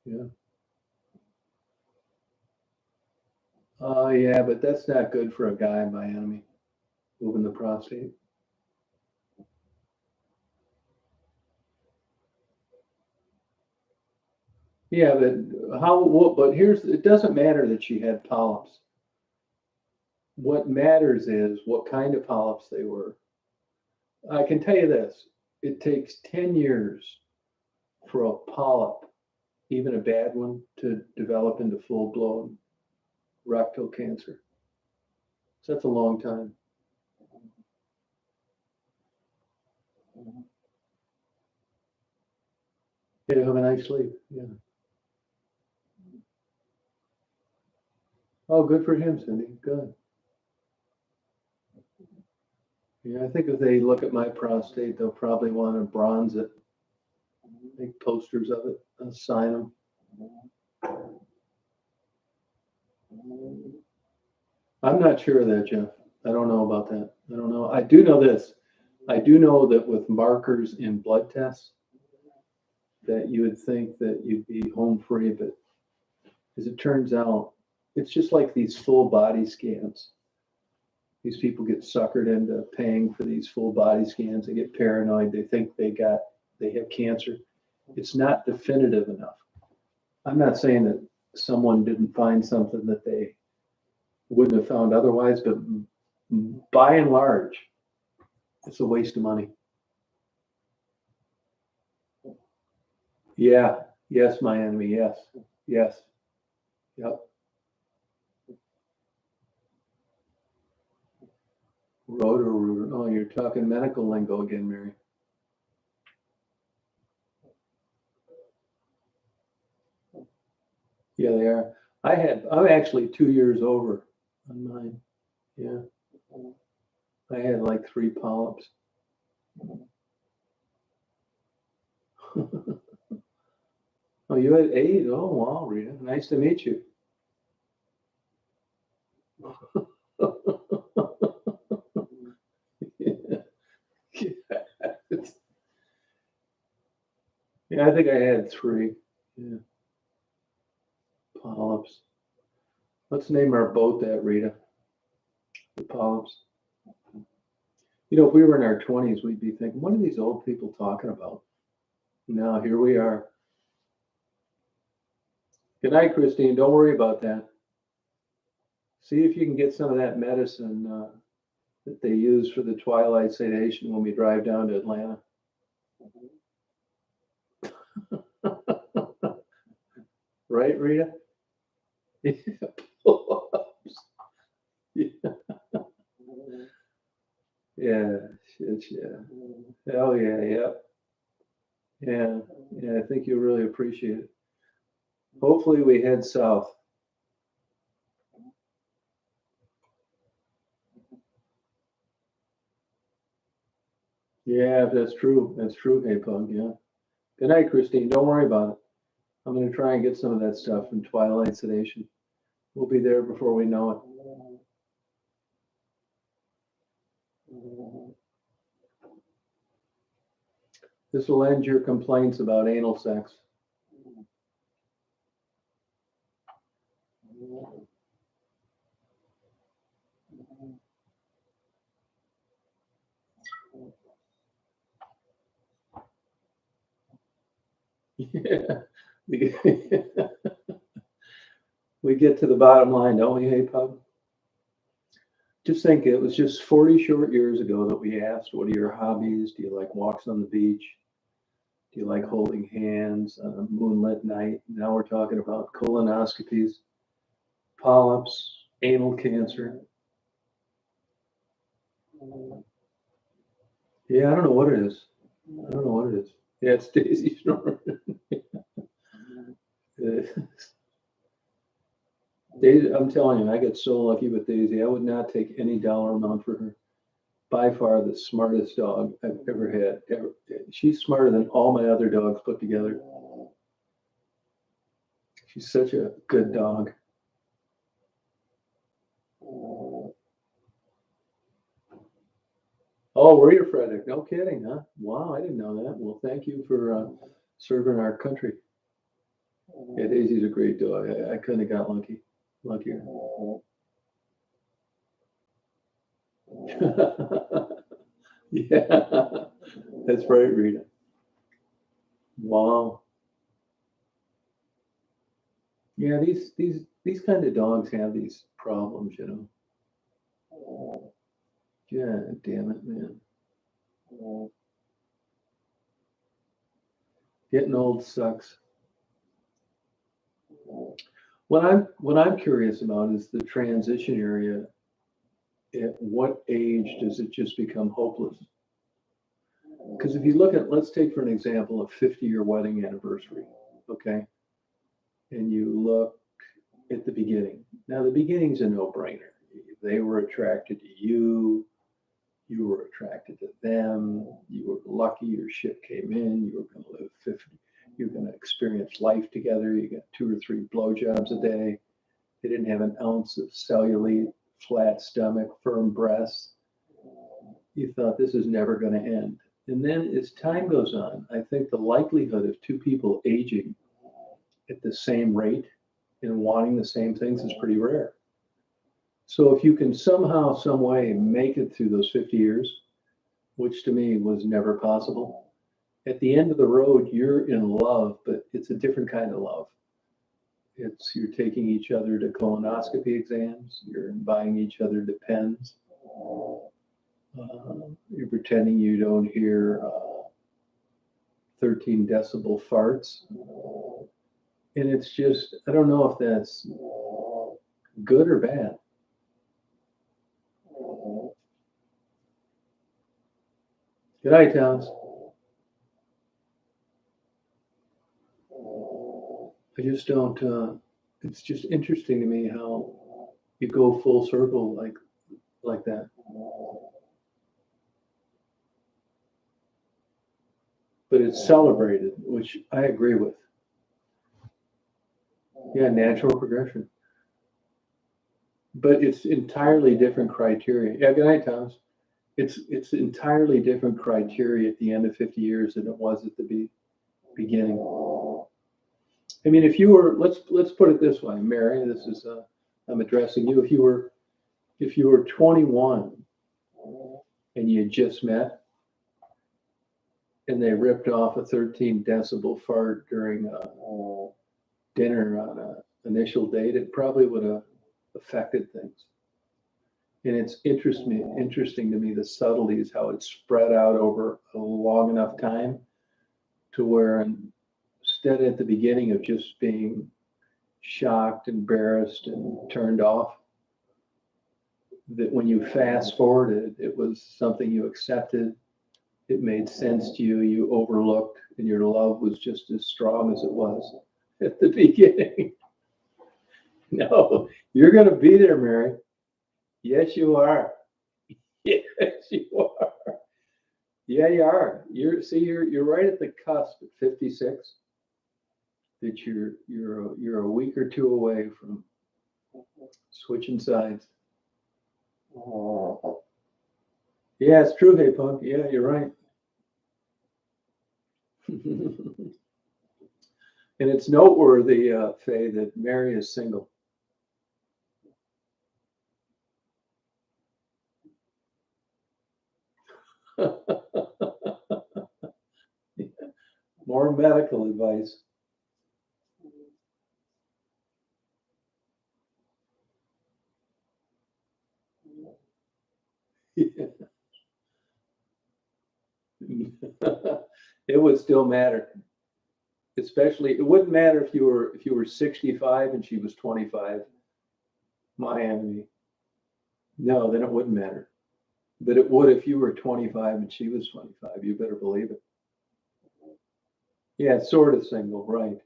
Yeah. Yeah, but that's not good for a guy by enemy. Moving the prostate. Yeah, but but it doesn't matter that she had polyps. What matters is what kind of polyps they were. I can tell you this, it takes 10 years for a polyp, even a bad one, to develop into full-blown rectal cancer. So that's a long time. Yeah, have a nice sleep. Yeah. Oh, good for him, Cindy. Good. Yeah, I think if they look at my prostate, they'll probably want to bronze it, make posters of it, and sign them. I'm not sure of that, Jeff. I don't know about that. I don't know. I do know this. I do know that with markers in blood tests, that you would think that you'd be home free, but as it turns out, it's just like these full body scans. These people get suckered into paying for these full body scans. They get paranoid. They think they have cancer. It's not definitive enough. I'm not saying that someone didn't find something that they wouldn't have found otherwise, but by and large, it's a waste of money. Yeah. Yes, my enemy. Yes. Yes. Yep. Roto-rooter. Oh, you're talking medical lingo again, Mary. Yeah, they are. I'm actually 2 years over on mine. Yeah. I had like 3 polyps. Oh, you had 8? Oh, wow, Rita. Nice to meet you. Yeah, I think I had 3. Yeah, polyps. Let's name our boat that, Rita. The polyps. If we were in our 20s, we'd be thinking, what are these old people talking about? Now, here we are. Good night, Christine. Don't worry about that. See if you can get some of that medicine that they use for the twilight sedation when we drive down to Atlanta. Right, Rita? Yeah. Yeah, shit, yeah. Hell yeah, yep. Yeah, yeah, I think you'll really appreciate it. Hopefully we head south. Yeah, that's true. That's true, hey Pug, yeah. Good night, Christine. Don't worry about it. I'm gonna try and get some of that stuff from Twilight Sedation. We'll be there before we know it. This will end your complaints about anal sex. Yeah. We we get to the bottom line, don't we, hey Pug? Just think it was just 40 short years ago that we asked, what are your hobbies? Do you like walks on the beach? Do you like holding hands on a moonlit night? Now we're talking about colonoscopies, polyps, anal cancer. Yeah, I don't know what it is. I don't know what it is. Yeah, it's Daisy Snorer. Daisy, I'm telling you, I get so lucky with Daisy. I would not take any dollar amount for her. By far the smartest dog I've ever had. Ever. She's smarter than all my other dogs put together. She's such a good dog. Oh, were you Frederick? No kidding, huh? Wow, I didn't know that. Well, thank you for serving our country. Yeah, Daisy's a great dog. I couldn't have got luckier. Yeah, that's right, Rita. Wow. Yeah, these kind of dogs have these problems, you know. Yeah, damn it, man. Getting old sucks. What I'm curious about is the transition area. At what age does it just become hopeless? Because if you look at, let's take for an example, a 50-year wedding anniversary, okay? And you look at the beginning. Now, the beginning's a no-brainer. They were attracted to you. You were attracted to them. You were lucky your ship came in. You were going to live 50. You're going to experience life together. You got 2 or 3 blowjobs a day. They didn't have an ounce of cellulite, flat stomach, firm breasts. You thought this is never going to end. And then as time goes on, I think the likelihood of 2 people aging at the same rate and wanting the same things is pretty rare. So if you can somehow, some way make it through those 50 years, which to me was never possible, at the end of the road, you're in love, but it's a different kind of love. It's you're taking each other to colonoscopy exams, you're buying each other Depends, you're pretending you don't hear 13 decibel farts. And it's just, I don't know if that's good or bad. Good night, Thomas. I just don't, it's just interesting to me how you go full circle like that. But it's celebrated, which I agree with. Yeah, natural progression. But it's entirely different criteria. Yeah, good night, Thomas. It's entirely different criteria at the end of 50 years than it was at the beginning. I mean, if you were, let's put it this way, Mary. This is I'm addressing you. If you were 21 and you just met, and they ripped off a 13 decibel fart during dinner on an initial date, it probably would have affected things. And it's interesting to me the subtleties, how it's spread out over a long enough time to where instead at the beginning of just being shocked, embarrassed, and turned off, that when you fast forwarded, it was something you accepted it made sense to you, you overlooked, and your love was just as strong as it was at the beginning. No, you're going to be there, Mary. Yes, you are. Yes, you are. Yeah, you are. You're right at the cusp at 56. That you're a week or two away from switching sides. Yeah, it's true, hey punk. Yeah, you're right. And it's noteworthy, Faye, that Mary is single. More medical advice. It would still matter. Especially, it wouldn't matter if you were 65 and she was 25. My enemy. No, then it wouldn't matter. But it would if you were 25 and she was 25. You better believe it. Yeah, sort of single, right?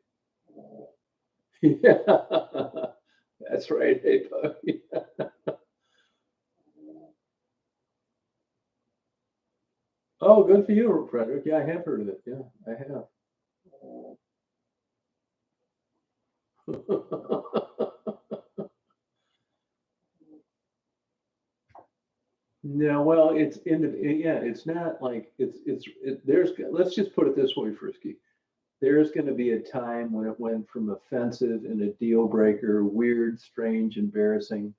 Yeah, that's right. Hey, Bucky. Oh, good for you, Frederick. Yeah, I have heard of it. Yeah, I have. No, well, it's in the, yeah, it's not like there's, let's just put it this way, Frisky. There's going to be a time when it went from offensive and a deal breaker, weird, strange, embarrassing,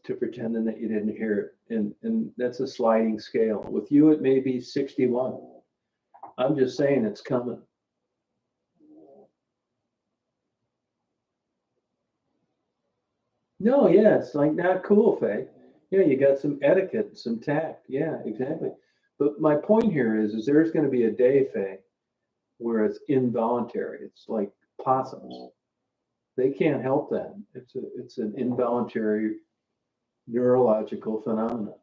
to pretending that you didn't hear it. And that's a sliding scale. With you, it may be 61. I'm just saying it's coming. No, yeah, it's like not cool, Faye. Yeah, you got some etiquette, some tact. Yeah, exactly. But my point here is there's going to be a day, Faye, where it's involuntary. It's like possums. They can't help that. It's an involuntary neurological phenomenon.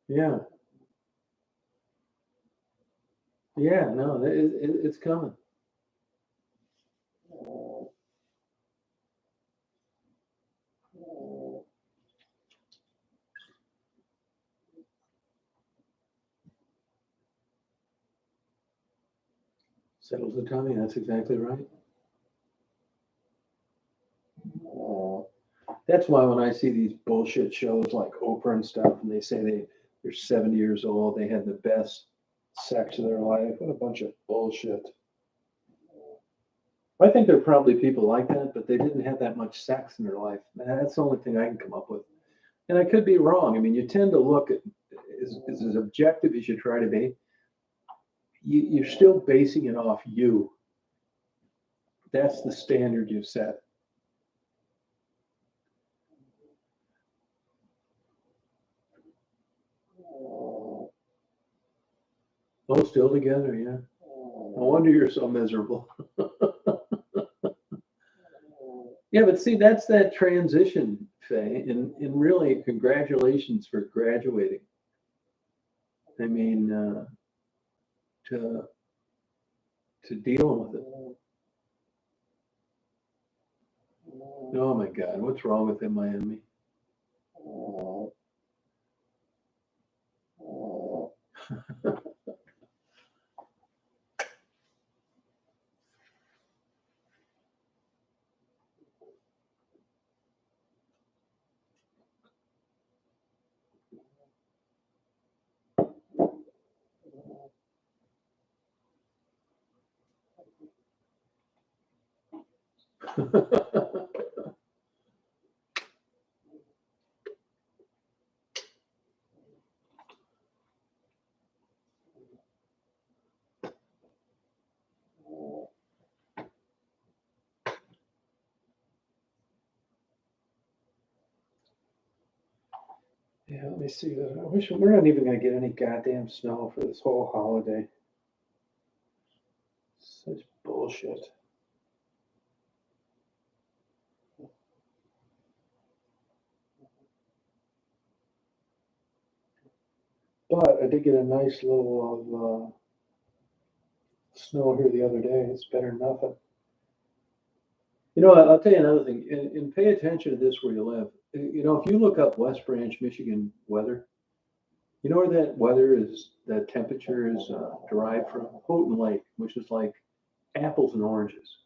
Yeah, yeah, no, it's coming. Settles the tummy. That's exactly right. That's why when I see these bullshit shows like Oprah and stuff, and they say they're 70 years old, they had the best sex of their life. What a bunch of bullshit. I think there are probably people like that, but they didn't have that much sex in their life. That's the only thing I can come up with. And I could be wrong. I mean, you tend to look at as objective as you try to be. You're still basing it off you. That's the standard you've set. Oh, still together, yeah. No wonder you're so miserable. Yeah, but see, that's that transition, Faye, and really, congratulations for graduating. I mean, to dealing with it. Oh my God, what's wrong with him, Miami? Yeah, let me see that. I wish we're not even gonna get any goddamn snow for this whole holiday. Such bullshit. But I did get a nice little of snow here the other day. It's better than nothing. You know, I'll tell you another thing, and pay attention to this where you live. You know, if you look up West Branch, Michigan weather, you know where that weather is, that temperature is derived from? Houghton Lake, which is like apples and oranges.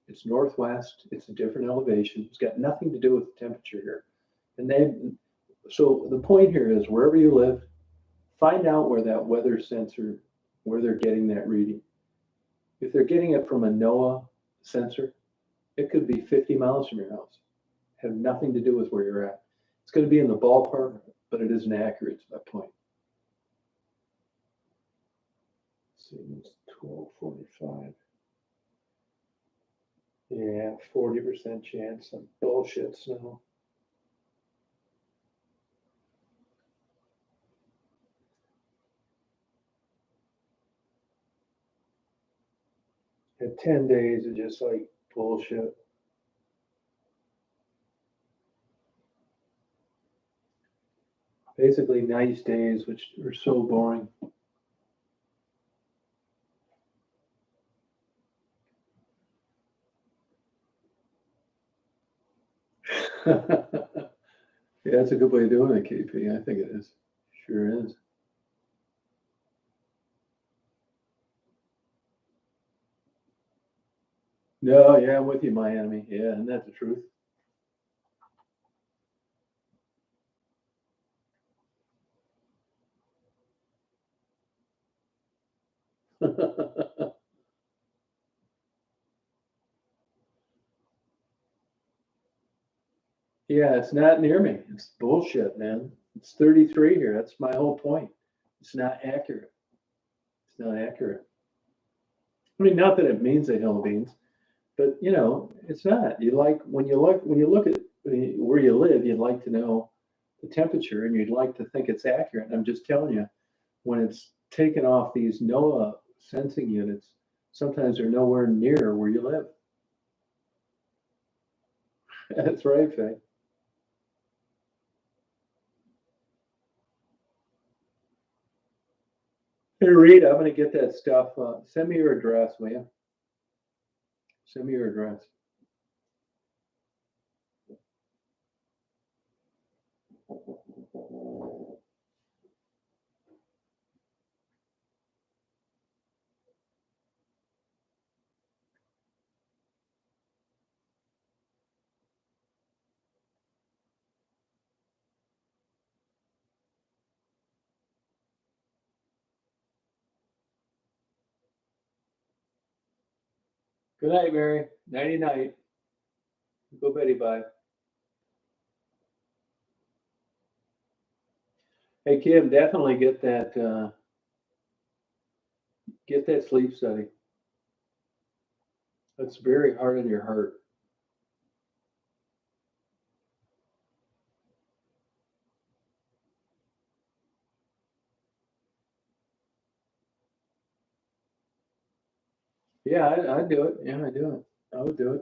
It's northwest, it's a different elevation. It's got nothing to do with the temperature here. And so the point here is wherever you live, find out where that weather sensor, where they're getting that reading. If they're getting it from a NOAA sensor, it could be 50 miles from your house. Have nothing to do with where you're at. It's going to be in the ballpark, but it isn't accurate to that point. Let's see, it's 12:45. Yeah, 40% chance. Some bullshit snow. At 10 days is just like bullshit. Basically, nice days, which are so boring. Yeah, that's a good way of doing it, KP. I think it is. Sure is. No, yeah, I'm with you, my enemy. Yeah, and that's the truth. Yeah, it's not near me. It's bullshit, man. It's 33 here. That's my whole point. It's not accurate. It's not accurate. I mean, not that it means a hill of beans, but you know, it's not. You like when you look at where you live, you'd like to know the temperature, and you'd like to think it's accurate. And I'm just telling you, when it's taken off these NOAA sensing units, sometimes they're nowhere near where you live. That's right, Faye. Hey, Reed, I'm going to get that stuff. Send me your address, will you? Send me your address. Good night, Mary. Nighty night. Go Betty bye. Hey Kim, definitely get that sleep study. That's very hard on your heart. Yeah, I'd do it. Yeah, I do it. I would do it.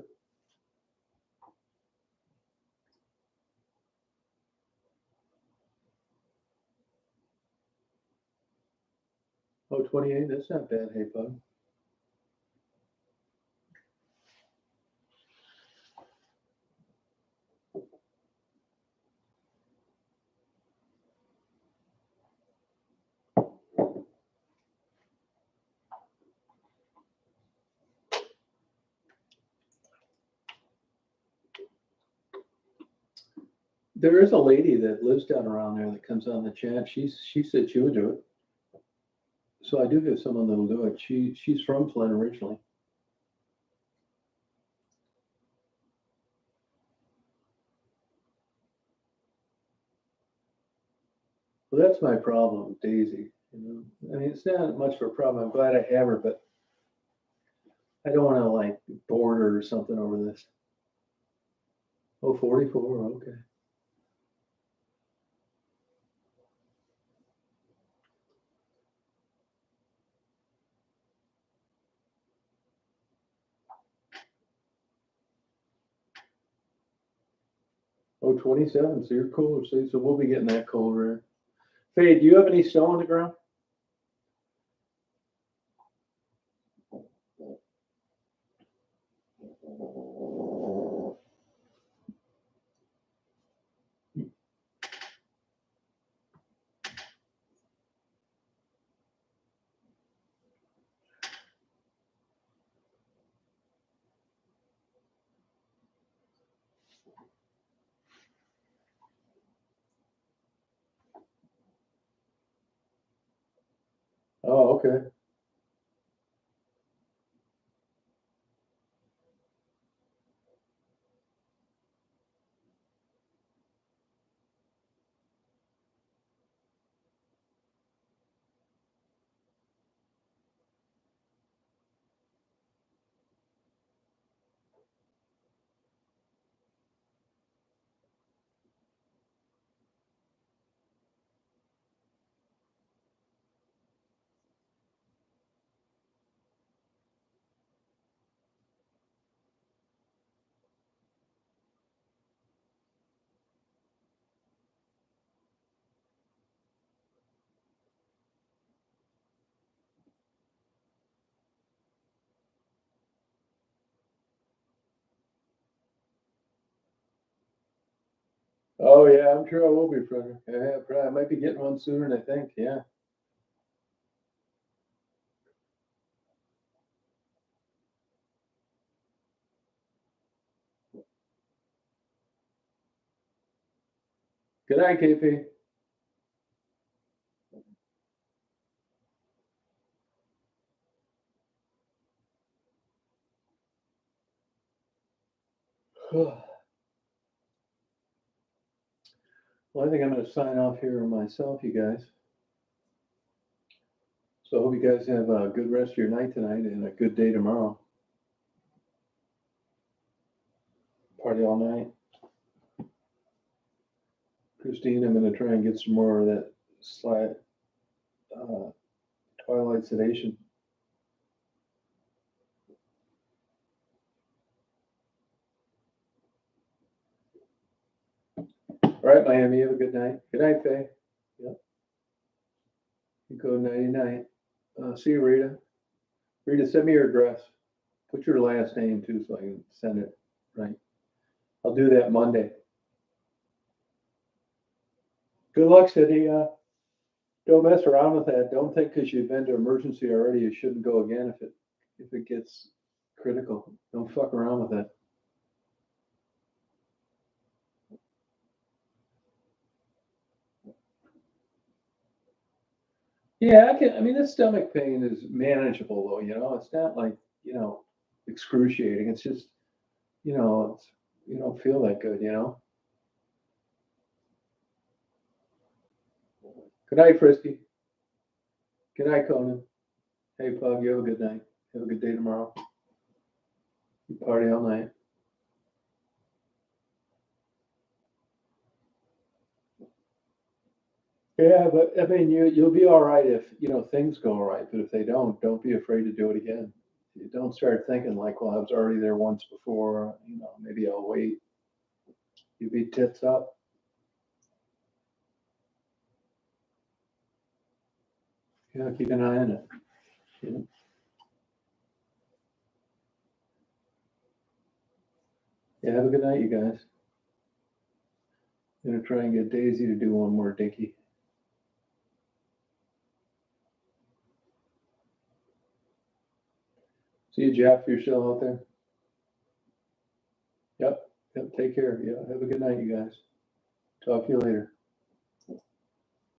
Oh, 28. That's not bad. Hey, bud. There is a lady that lives down around there that comes on the chat. She said she would do it. So I do have someone that'll do it. She's from Flint originally. Well, that's my problem, Daisy. You know, I mean, it's not much of a problem. I'm glad I have her, but I don't want to like board her or something over this. Oh, 44. Okay. Oh, 27. So you're cooler. So we'll be getting that colder. Faye, do you have any snow on the ground? Oh, okay. Oh, yeah, I'm sure I will be, brother. Yeah, probably. I might be getting one sooner than I think, yeah. Good night, KP. Well, I think I'm gonna sign off here myself, you guys. So I hope you guys have a good rest of your night tonight and a good day tomorrow. Party all night. Christine, I'm gonna try and get some more of that twilight sedation. All right, Miami, have a good night. Good night, Faye. Yep. You go nighty night. See you, Rita. Rita, send me your address. Put your last name too, so I can send it right. I'll do that Monday. Good luck, Cindy. Don't mess around with that. Don't think because you've been to emergency already, you shouldn't go again if it gets critical. Don't fuck around with that. Yeah, I mean, this stomach pain is manageable though, it's not like, excruciating. It's just, you don't feel that good. Good night, Frisky. Good night, Conan. Hey, Pug, you have a good night. Have a good day tomorrow. You party all night. Yeah, but I mean, you'll be all right if, things go all right. But if they don't be afraid to do it again. You don't start thinking like, well, I was already there once before, maybe I'll wait. You be tits up. Yeah, keep an eye on it. Yeah. Yeah, have a good night, you guys. I'm gonna try and get Daisy to do one more dinky. See you, Jeff. You're still out there. Yep. Yep. Take care. Yeah. Have a good night, you guys. Talk to you later.